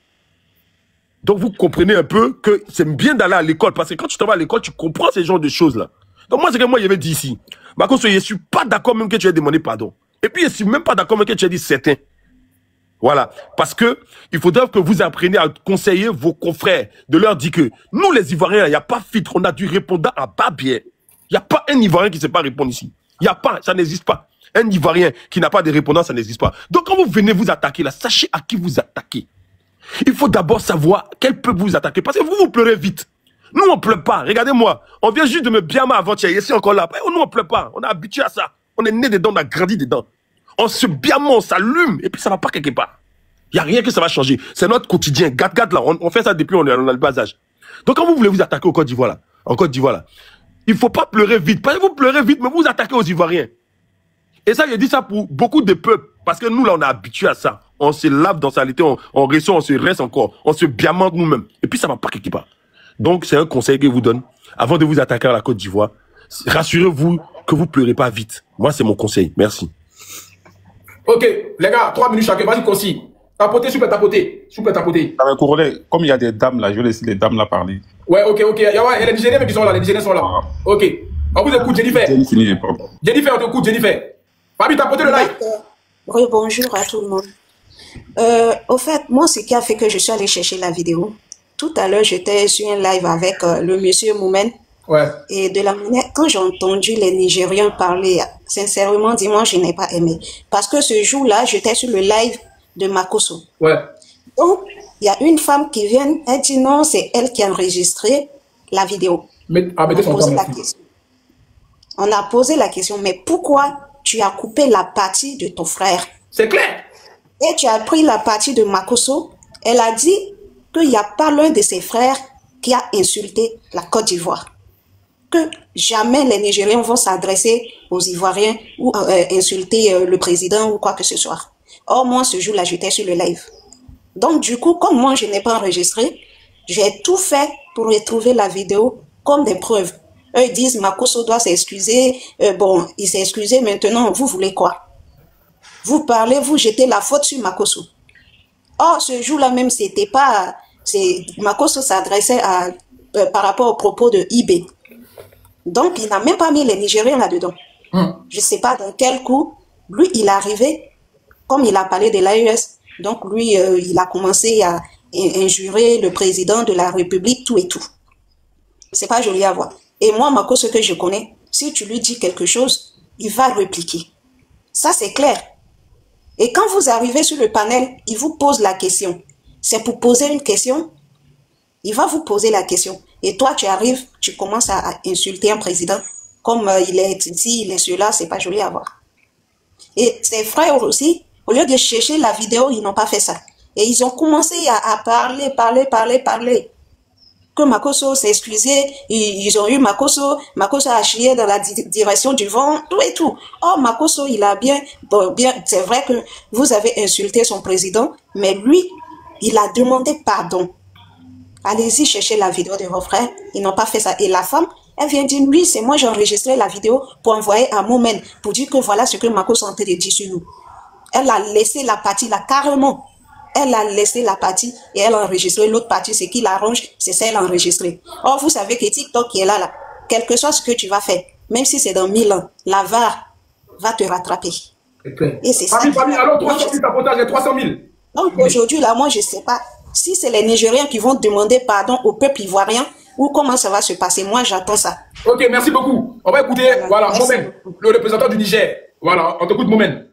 Donc vous comprenez un peu que c'est bien d'aller à l'école, parce que quand tu te vas à l'école, tu comprends ces genres de choses-là. Donc moi, c'est que moi, j'avais dit ici, Macron, je ne suis pas d'accord même que tu aies demandé pardon. Et puis, je ne suis même pas d'accord même que tu aies dit certain. Voilà. Parce que il faudrait que vous appreniez à conseiller vos confrères, de leur dire que nous, les Ivoiriens, il n'y a pas filtre, on a du répondant à bas biais. Il n'y a pas un Ivoirien qui ne sait pas répondre ici. Il n'y a pas, ça n'existe pas. Un Ivoirien qui n'a pas de répondant, ça n'existe pas. Donc quand vous venez vous attaquer là, sachez à qui vous attaquez. Il faut d'abord savoir quel peuple vous attaquez. Parce que vous pleurez vite. Nous, on ne pleure pas. Regardez-moi. On vient juste de me bien avant-hier. Ici encore là. Nous, on ne pleure pas. On est habitué à ça. On est né dedans, on a grandi dedans. On se biame, on s'allume. Et puis ça ne va pas quelque part. Il n'y a rien que ça va changer. C'est notre quotidien. Gade là. On fait ça depuis on a le bas âge. Donc quand vous voulez vous attaquer au Côte d'Ivoire là, en Côte d'Ivoire là, il ne faut pas pleurer vite. Parce que vous pleurez vite, mais vous attaquez aux Ivoiriens. Et ça, je dis ça pour beaucoup de peuples. Parce que nous, là, on est habitués à ça. On se lave dans saleté, on ressort, on se reste encore. On se biamante nous-mêmes. Et puis, ça ne va pas quelque part. Donc, c'est un conseil que je vous donne. Avant de vous attaquer à la Côte d'Ivoire, rassurez-vous que vous ne pleurez pas vite. Moi, c'est mon conseil. Merci. Ok, les gars, 3 minutes chacun. Vas-y, concis. Tapoter, super tapoter. Super tapoter. Avec Corolet, comme il y a des dames là, je vais laisser les dames là parler. Ouais, ok. Il y a les Nigériens qui sont là. Les Nigériens sont là. Ok. On vous écoute, Jennifer. Jennifer, on t'écoute, Jennifer. Fabi, tapotez le live. Oui, bonjour à tout le monde. Au fait, moi, ce qui a fait que je suis allé chercher la vidéo, tout à l'heure, j'étais sur un live avec le monsieur Moumen. Ouais. Et de la manière, quand j'ai entendu les Nigériens parler, sincèrement, dis-moi, je n'ai pas aimé. Parce que ce jour-là, j'étais sur le live de Makosso. Ouais. Donc, il y a une femme qui vient, elle dit non, c'est elle qui a enregistré la vidéo. On a posé la question, mais pourquoi tu as coupé la partie de ton frère? C'est clair. Et tu as pris la partie de Makosso. Elle a dit qu'il n'y a pas l'un de ses frères qui a insulté la Côte d'Ivoire. Que jamais les Nigériens vont s'adresser aux Ivoiriens ou insulter le président ou quoi que ce soit. Or, moi, ce jour-là, j'étais sur le live. Donc, du coup, comme moi, je n'ai pas enregistré, j'ai tout fait pour retrouver la vidéo comme des preuves. Eux ils disent, Makosso doit s'excuser. Bon, il s'est excusé, maintenant, vous voulez quoi? Vous parlez, vous jetez la faute sur Makosso. Or, ce jour-là même, c'était pas... Makosso s'adressait par rapport au propos de IB. Donc, il n'a même pas mis les Nigériens là-dedans. Je ne sais pas dans quel coup, lui, il est arrivé, comme il a parlé de l'AES, donc lui, il a commencé à injurer le président de la République, tout et tout. C'est pas joli à voir. Et moi, Makosso, ce que je connais, si tu lui dis quelque chose, il va répliquer. Ça, c'est clair. Et quand vous arrivez sur le panel, il vous pose la question. C'est pour poser une question, il va vous poser la question. Et toi, tu arrives, tu commences à insulter un président. Comme il est ici, il est cela, c'est pas joli à voir. Et ses frères aussi, Au lieu de chercher la vidéo, ils n'ont pas fait ça. Et ils ont commencé à parler. Que Makosso s'est excusé, ils ont eu Makosso a chié dans la direction du vent, tout et tout. Oh, Makosso, il a bien, c'est vrai que vous avez insulté son président, mais lui, il a demandé pardon. Allez-y chercher la vidéo de vos frères, ils n'ont pas fait ça. Et la femme, elle vient dire, oui, c'est moi, j'ai enregistré la vidéo pour envoyer à Moumen, pour dire que voilà ce que Makosso est en train de dire sur nous. Elle a laissé la partie là, carrément. Elle a laissé la partie et elle a enregistré l'autre partie. Ce qui l'arrange, c'est ça, elle a enregistré. Or, vous savez que TikTok qui est là, quel que soit ce que tu vas faire, même si c'est dans 1000 ans, la VAR va te rattraper. Et c'est ça. Alors, 300 000 tapotages et 300 000. Donc, aujourd'hui, là, moi, je ne sais pas si c'est les Nigériens qui vont demander pardon au peuple ivoirien ou comment ça va se passer. Moi, j'attends ça. Ok, merci beaucoup. On va écouter, voilà, Moumen, le représentant du Niger. Voilà, on t'écoute, Moumen.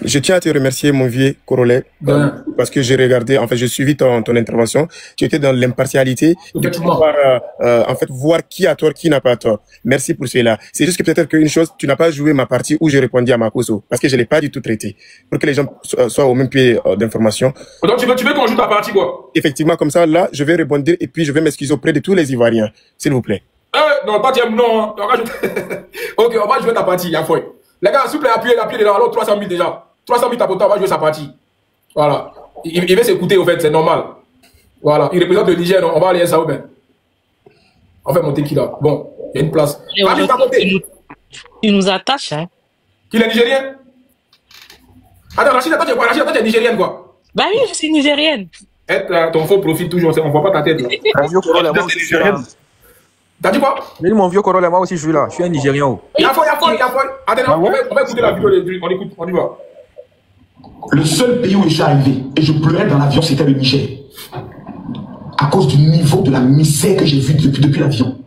Je tiens à te remercier, mon vieux Corolet, parce que j'ai regardé, en fait, j'ai suivi ton intervention. Tu étais dans l'impartialité, de pouvoir, en fait, voir qui a tort, qui n'a pas tort. Merci pour cela. C'est juste que peut-être qu'une chose, tu n'as pas joué ma partie où j'ai répondu à Makosso, parce que je l'ai pas du tout traité, pour que les gens soient au même pied d'information. Donc tu veux qu'on joue ta partie, quoi? Effectivement, comme ça, là, je vais rebondir et puis je vais m'excuser auprès de tous les Ivoiriens, s'il vous plaît. Non, pas tiens, non. Ok, on va jouer ta partie, y'a foi. Les gars, s'il vous plaît, appuyez dedans. Alors, 300 000 déjà. 300 000 tapotas, on va jouer sa partie. Voilà. Il va s'écouter, au fait, c'est normal. Voilà. Il représente le Niger, donc on va aller à Saoubin. On fait monter qui là? Bon, il y a une place. Il nous attache, hein. Qui est nigérien? Attends, Rachid, attends, tu es nigérienne, quoi? Bah oui, je suis nigérienne. Ton faux profil, toujours, on voit pas ta tête, là. T'as dit quoi? J'ai dit mon vieux Corolla, moi aussi je suis là. Je suis un Nigérien. Il y a foi. Attends, on va écouter la vidéo, on y va. Le seul pays où je suis arrivé et je pleurais dans l'avion, c'était le Niger. À cause du niveau de la misère que j'ai vu depuis l'avion.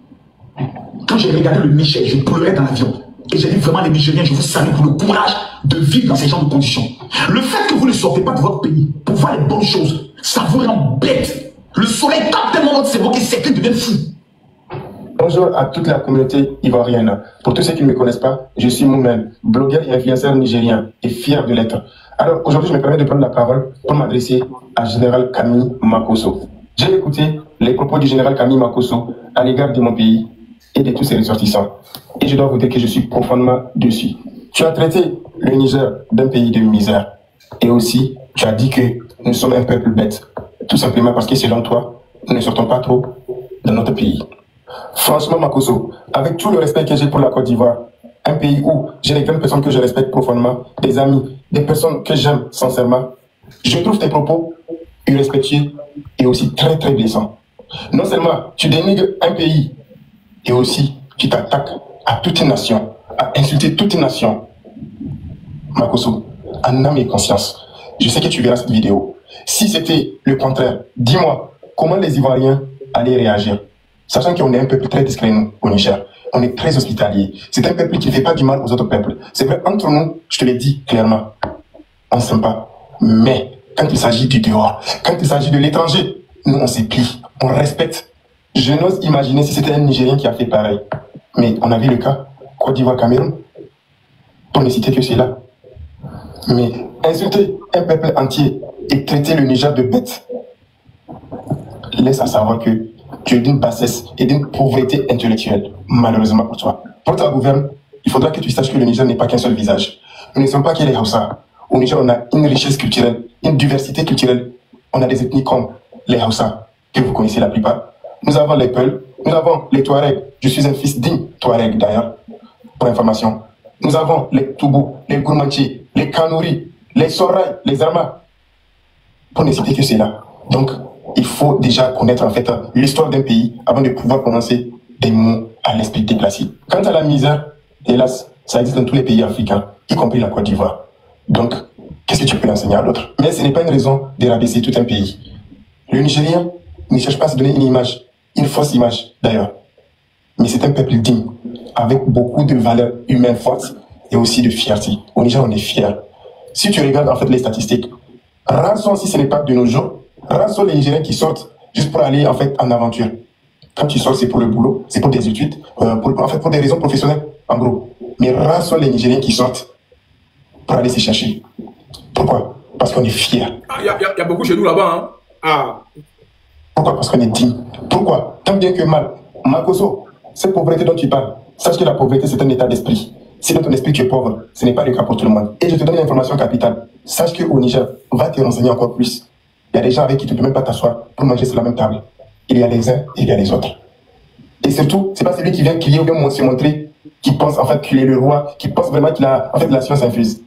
Quand j'ai regardé le Niger, je pleurais dans l'avion. Et j'ai dit vraiment les Nigériens, je vous salue pour le courage de vivre dans ces genres de conditions. Le fait que vous ne sortez pas de votre pays pour voir les bonnes choses, ça vous rend bête. Le soleil tape tellement votre cerveau que certains deviennent fous. Bonjour à toute la communauté ivoirienne. Pour tous ceux qui ne me connaissent pas, je suis Moumen, blogueur et influenceur nigérien et fier de l'être. Alors aujourd'hui, je me permets de prendre la parole pour m'adresser à Général Camille Makosso. J'ai écouté les propos du Général Camille Makosso à l'égard de mon pays et de tous ses ressortissants. Et je dois vous dire que je suis profondément déçu. Tu as traité le Niger d'un pays de misère. Et aussi, tu as dit que nous sommes un peuple bête. Tout simplement parce que selon toi, nous ne sortons pas trop de notre pays. Franchement, Makosso, avec tout le respect que j'ai pour la Côte d'Ivoire, un pays où j'ai les grandes personnes que je respecte profondément, des amis, des personnes que j'aime sincèrement, je trouve tes propos irrespectueux et aussi très très blessants. Non seulement tu dénigres un pays, et aussi tu t'attaques à toute une nation, à insulter toute une nation. Makosso, en âme et conscience, je sais que tu verras cette vidéo. Si c'était le contraire, dis-moi comment les Ivoiriens allaient réagir. Sachant qu'on est un peuple très discret, nous, au Niger. On est très hospitalier. C'est un peuple qui ne fait pas du mal aux autres peuples. C'est vrai, entre nous, je te l'ai dit clairement, on ne s'aime pas. Mais quand il s'agit du dehors, quand il s'agit de l'étranger, nous, on se plie, on respecte. Je n'ose imaginer si c'était un Nigérien qui a fait pareil. Mais on a vu le cas, Côte d'Ivoire, Cameroun, pour ne citer que cela. Mais insulter un peuple entier et traiter le Niger de bête, laisse à savoir que tu es d'une bassesse et d'une pauvreté intellectuelle, malheureusement pour toi. Pour ta gouverne, il faudra que tu saches que le Niger n'est pas qu'un seul visage. Nous ne sommes pas que les Hausa. Au Niger, on a une richesse culturelle, une diversité culturelle. On a des ethnies comme les Hausa, que vous connaissez la plupart. Nous avons les Peuls, nous avons les Touaregs. Je suis un fils digne Touareg d'ailleurs, pour information. Nous avons les Toubou, les Gourmanchi, les Kanouri, les Soraï, les Arma. Pour ne citer que cela. Donc, il faut déjà connaître en fait l'histoire d'un pays avant de pouvoir prononcer des mots à l'esprit déplacé. Quant à la misère, hélas, ça existe dans tous les pays africains, y compris la Côte d'Ivoire. Donc, qu'est-ce que tu peux enseigner à l'autre? Mais ce n'est pas une raison de rabaisser tout un pays. Le Nigérien ne cherche pas à se donner une image, une fausse image d'ailleurs. Mais c'est un peuple digne, avec beaucoup de valeurs humaines fortes et aussi de fierté. Au Niger, on est fiers. Si tu regardes en fait les statistiques, rares sont, si ce n'est pas de nos jours, rares sont les Nigériens qui sortent juste pour aller en fait en aventure. Quand tu sors, c'est pour le boulot, c'est pour des études, pour des raisons professionnelles, en gros. Mais rares sont les Nigériens qui sortent pour aller s'y chercher. Pourquoi? Parce qu'on est fiers. Il y a beaucoup chez nous là-bas. Hein? Ah. Pourquoi? Parce qu'on est digne. Pourquoi? Tant bien que mal. Makoso, cette pauvreté dont tu parles, sache que la pauvreté, c'est un état d'esprit. Si dans ton esprit tu es pauvre, ce n'est pas le cas pour tout le monde. Et je te donne une information capitale. Sache qu'au Niger, va te renseigner encore plus. Il y a des gens avec qui tu ne peux même pas t'asseoir pour manger sur la même table. Il y a les uns et il y a les autres. Et surtout, c'est pas celui qui vient crier ou bien se montrer, qui pense en fait qu'il est le roi, qui pense vraiment qu'il a en fait la science infuse.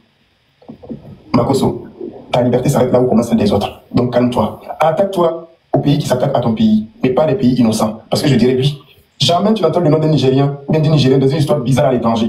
Makoso, ta liberté s'arrête là où commence celle des autres. Donc calme-toi. Attaque-toi aux pays qui s'attaquent à ton pays, mais pas les pays innocents. Parce que je dirais oui, jamais tu n'entends le nom d'un Nigérien ou bien d'un Nigérien dans une histoire bizarre à l'étranger.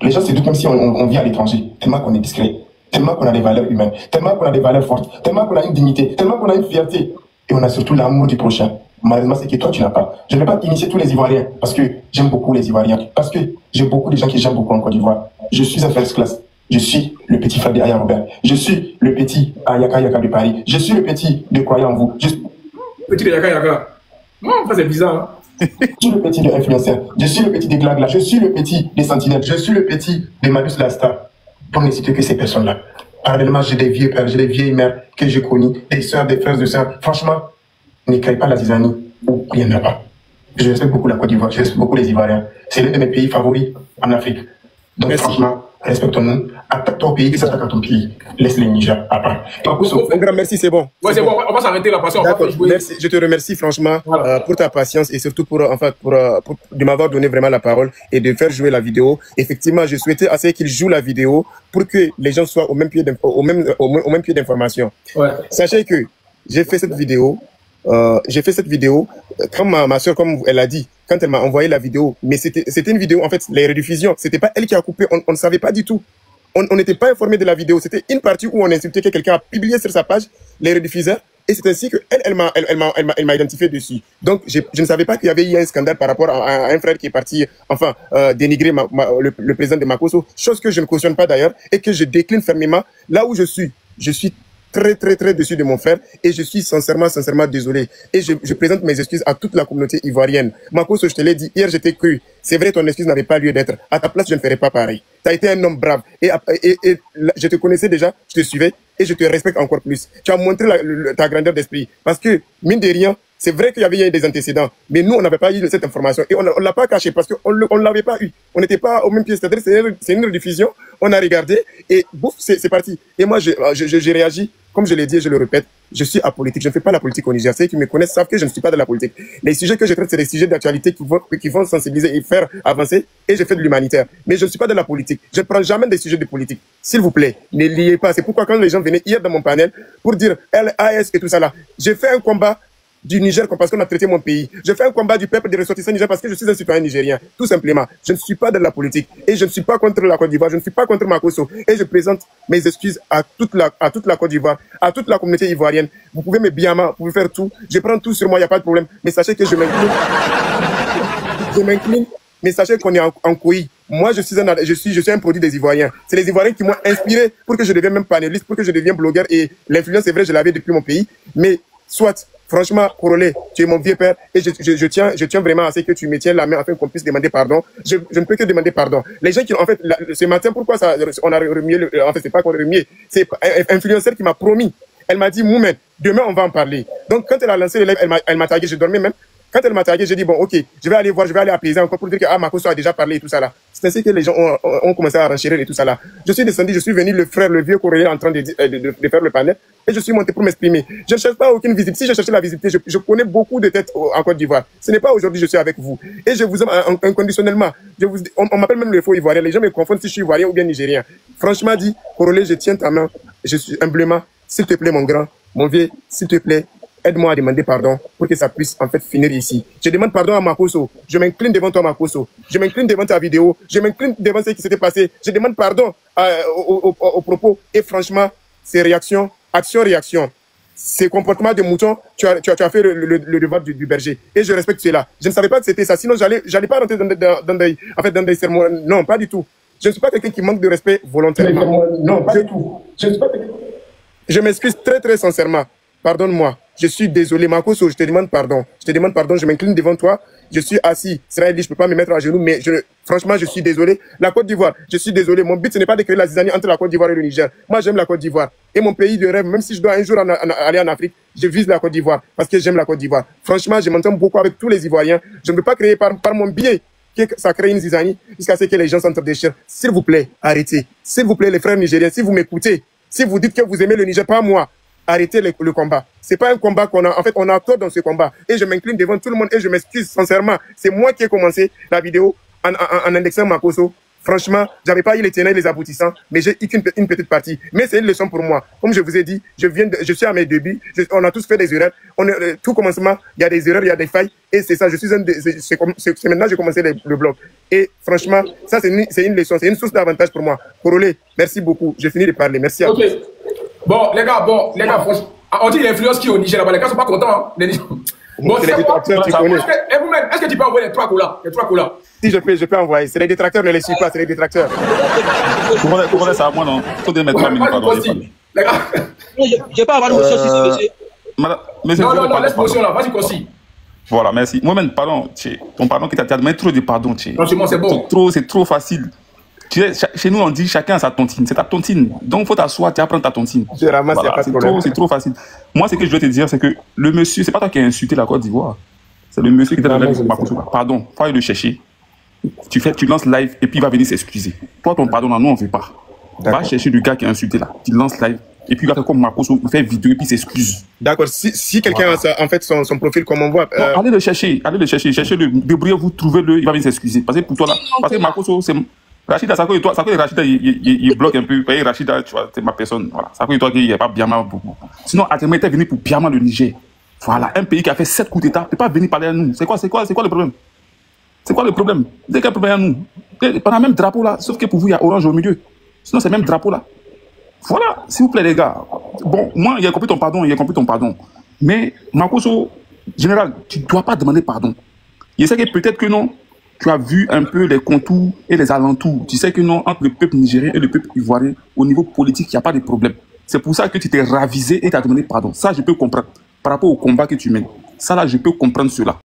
Les gens se doutent même si on vit à l'étranger, tellement qu'on est discret, tellement qu'on a des valeurs humaines, tellement qu'on a des valeurs fortes, tellement qu'on a une dignité, tellement qu'on a une fierté. Et on a surtout l'amour du prochain. Malheureusement, c'est que toi, tu n'as pas. Je ne vais pas initier tous les Ivoiriens, parce que j'aime beaucoup les Ivoiriens, parce que j'ai beaucoup de gens qui j'aime beaucoup en Côte d'Ivoire. Je suis un first class. Je suis le petit frère de Aya Robert. Je suis le petit Ayaka Yaka de Paris. Je suis le petit de Croyant en vous. Petit de Yaka Yaka. Non, ça c'est bizarre. Hein? Je suis le petit de influenceur. Je suis le petit de Glagla. Je suis le petit des Sentinelles. Je suis le petit de Malus Lasta. Pour ne citer que ces personnes-là. Parallèlement, j'ai des vieux pères, j'ai des vieilles mères que je connais, des sœurs, des frères, des sœurs. Franchement, n'écris pas la zizanie où il n'y en a pas. Je respecte beaucoup la Côte d'Ivoire, je respecte beaucoup les Ivoiriens. C'est l'un de mes pays favoris en Afrique. Donc franchement, respectons-nous. Attaque-toi au pays qui s'attaque à ton pays. Laisse les Niger à part. Un grand merci, c'est bon. Ouais, c'est bon. On va s'arrêter là, parce qu'on va jouer. Merci. Je te remercie franchement pour ta patience et surtout pour de m'avoir donné vraiment la parole et de faire jouer la vidéo. Effectivement, je souhaitais assez qu'il joue la vidéo pour que les gens soient au même pied d'information. Ouais. Sachez que j'ai fait cette vidéo. Quand ma soeur, comme elle a dit, quand elle m'a envoyé la vidéo, mais c'était une vidéo, en fait, les rediffusions, c'était pas elle qui a coupé, on ne savait pas du tout. On n'était pas informé de la vidéo, c'était une partie où on insultait que quelqu'un a publié sur sa page, les rediffuseurs, et c'est ainsi que elle m'a identifié dessus. Donc, je ne savais pas qu'il y avait eu un scandale par rapport à un frère qui est parti, enfin, dénigrer le président de Makoso, chose que je ne cautionne pas d'ailleurs, et que je décline fermement. Là où je suis très déçu de mon frère et je suis sincèrement désolé. Et je présente mes excuses à toute la communauté ivoirienne. Makoso, je te l'ai dit, hier j'étais cru. C'est vrai, ton excuse n'avait pas lieu d'être. À ta place, je ne ferais pas pareil. Tu as été un homme brave. Et je te connaissais déjà, je te suivais et je te respecte encore plus. Tu as montré ta grandeur d'esprit. Parce que, mine de rien, c'est vrai qu'il y avait eu des antécédents, mais nous, on n'avait pas eu cette information et on ne l'a pas caché parce qu'on ne l'avait pas eu. On n'était pas au même pied. C'est-à-dire c'est une rediffusion, on a regardé et bouf, c'est parti. Et moi, j'ai réagi, comme je l'ai dit et je le répète, je suis apolitique. Je ne fais pas la politique au Niger. Ceux qui me connaissent savent que je ne suis pas de la politique. Les sujets que je traite, c'est des sujets d'actualité qui vont sensibiliser et faire avancer et je fais de l'humanitaire. Mais je ne suis pas de la politique. Je ne prends jamais des sujets de politique. S'il vous plaît, ne liez pas. C'est pourquoi quand les gens venaient hier dans mon panel pour dire LAS et tout ça là, j'ai fait un combat du Niger parce qu'on a traité mon pays. Je fais un combat du peuple des ressortissants nigériens parce que je suis un citoyen nigérien. Tout simplement. Je ne suis pas de la politique. Et je ne suis pas contre la Côte d'Ivoire. Je ne suis pas contre Makoso. Et je présente mes excuses à toute la Côte d'Ivoire, à toute la communauté ivoirienne. Vous pouvez me biama, vous pouvez faire tout. Je prends tout sur moi, il n'y a pas de problème. Mais sachez que je m'incline. Je m'incline. Mais sachez qu'on est en couille. Moi, je suis un produit des Ivoiriens. C'est les Ivoiriens qui m'ont inspiré pour que je devienne même panéliste, pour que je devienne blogueur. Et l'influence, c'est vrai, je l'avais depuis mon pays. Mais soit, franchement, Korole, tu es mon vieux père et je tiens vraiment à ce que tu me tiennes la main afin qu'on puisse demander pardon. Je ne peux que demander pardon. Les gens qui, en fait, ce matin, pourquoi on a remué, en fait, c'est pas qu'on a remué, c'est un influenceur qui m'a promis. Elle m'a dit, Moumen, demain, on va en parler. Donc, quand elle a lancé le live, elle m'a tagué, je dormais même. Quand elle m'a tagué, j'ai dit, bon, ok, je vais aller apaiser encore pour dire que, Makoso a déjà parlé et tout ça là. C'est ainsi que les gens ont commencé à renchérir et tout ça là. Je suis descendu, je suis venu le vieux Korole en train de faire le panel et je suis monté pour m'exprimer. Je ne cherche pas aucune visibilité. Si je cherchais la visibilité, je connais beaucoup de têtes en Côte d'Ivoire. Ce n'est pas aujourd'hui que je suis avec vous. Et je vous aime inconditionnellement. On m'appelle même le faux Ivoirien. Les gens me confondent si je suis Ivoirien ou bien Nigérien. Franchement dit, Korole, je tiens ta main. Je suis humblement, s'il te plaît, mon grand, mon vieux, s'il te plaît, aide-moi à demander pardon pour que ça puisse en fait finir ici. Je demande pardon à Makoso. Je m'incline devant toi, Makoso. Je m'incline devant ta vidéo. Je m'incline devant ce qui s'était passé. Je demande pardon aux propos. Et franchement, ces réactions, action-réaction, ces comportements de mouton, tu as fait le devoir du berger. Et je respecte cela. Je ne savais pas que c'était ça. Sinon, j'allais pas rentrer dans des sermons. Non, pas du tout. Je ne suis pas quelqu'un qui manque de respect volontairement. Non, pas du tout. Je m'excuse très sincèrement. pardonne-moi. Je suis désolé, Makosso, je te demande pardon. Je te demande pardon, je m'incline devant toi. Je suis assis. Israël dit, je peux pas me mettre à genoux, mais franchement, je suis désolé. La Côte d'Ivoire, je suis désolé. Mon but, ce n'est pas de créer la zizanie entre la Côte d'Ivoire et le Niger. Moi, j'aime la Côte d'Ivoire. Et mon pays de rêve, même si je dois un jour aller en Afrique, je vise la Côte d'Ivoire parce que j'aime la Côte d'Ivoire. Franchement, je m'entends beaucoup avec tous les Ivoiriens. Je ne veux pas créer par mon biais que ça crée une zizanie jusqu'à ce que les gens s'entre-déchirent. S'il vous plaît, arrêtez. S'il vous plaît, les frères nigériens, si vous m'écoutez, si vous dites que vous aimez le Niger, pas moi, arrêtez le combat. C'est pas un combat qu'on a. En fait, on a tort dans ce combat. Et je m'incline devant tout le monde et je m'excuse sincèrement. C'est moi qui ai commencé la vidéo en indexant Makosso. Franchement, j'avais pas eu les tenants et les aboutissants, mais j'ai eu une petite partie. Mais c'est une leçon pour moi. Comme je vous ai dit, je suis à mes débuts. On a tous fait des erreurs. Tout commencement, il y a des erreurs, il y a des failles. Et c'est ça, c'est maintenant que j'ai commencé le blog. Et franchement, ça c'est une leçon, c'est une source d'avantage pour moi. Korole, merci beaucoup. J'ai fini de parler. Merci à vous. Bon, les gars, franchement, on dit l'influence qui est au Niger là-bas. Les gars sont pas contents. Hein. Bon, c'est les détracteurs, tu connais. Est-ce que tu peux envoyer les 3 colas? Si je peux envoyer. C'est les détracteurs, ne les suis pas, c'est les détracteurs. Comment ça à moi, non? Faut te mettre 3 minutes, pardon. Les gars. Je peux avoir une motion si monsieur. Non, laisse motion là, vas-y, concis. Voilà, merci. Moi-même, pardon, ton pardon qui t'a demandé trop de pardon, non, c'est bon. C'est trop facile. Chez nous, on dit chacun a sa tontine. C'est ta tontine. Donc, il faut t'asseoir, tu apprends ta tontine. Je ramasse, voilà, c'est trop facile. Moi, ce que je veux te dire, c'est que le monsieur, c'est pas toi qui as insulté la Côte d'Ivoire. C'est le monsieur qui t'a donné pardon. Faut aller le chercher. Tu lances live et puis il va venir s'excuser. Toi, ton pardon, nous, on ne veut pas. Va chercher le gars qui a insulté là. Tu lances live et puis il va faire comme Makosso, il fait vidéo et puis il s'excuse. D'accord. Si quelqu'un a en fait son profil comme on voit. Allez le chercher. Cherchez-le. Débrouillez-vous, trouvez-le, il va venir s'excuser. Parce que pour toi là, parce que Makosso, c'est. Rachida, ça fait toi, Rachida, il bloque un peu. Rachida, tu vois, c'est ma personne. Voilà. Ça fait toi qu'il n'y a pas Biama beaucoup. Sinon, Atemé était venu pour Biama, le Niger. Voilà. Un pays qui a fait 7 coups d'État, ne peut pas venir parler à nous. C'est quoi le problème? C'est quoi le problème? C'est quel problème à nous? Pendant le même drapeau là, sauf que pour vous, il y a orange au milieu. Sinon, c'est le même drapeau là. Voilà. S'il vous plaît, les gars. Bon, moi, il a compris ton pardon. Mais, Makosso, général, tu ne dois pas demander pardon. Je sais que peut-être que non. Tu as vu un peu les contours et les alentours. Tu sais que non, entre le peuple nigérien et le peuple ivoirien, au niveau politique, il n'y a pas de problème. C'est pour ça que tu t'es ravisé et tu as demandé pardon. Ça, je peux comprendre. Par rapport au combat que tu mènes. Ça, là, je peux comprendre cela.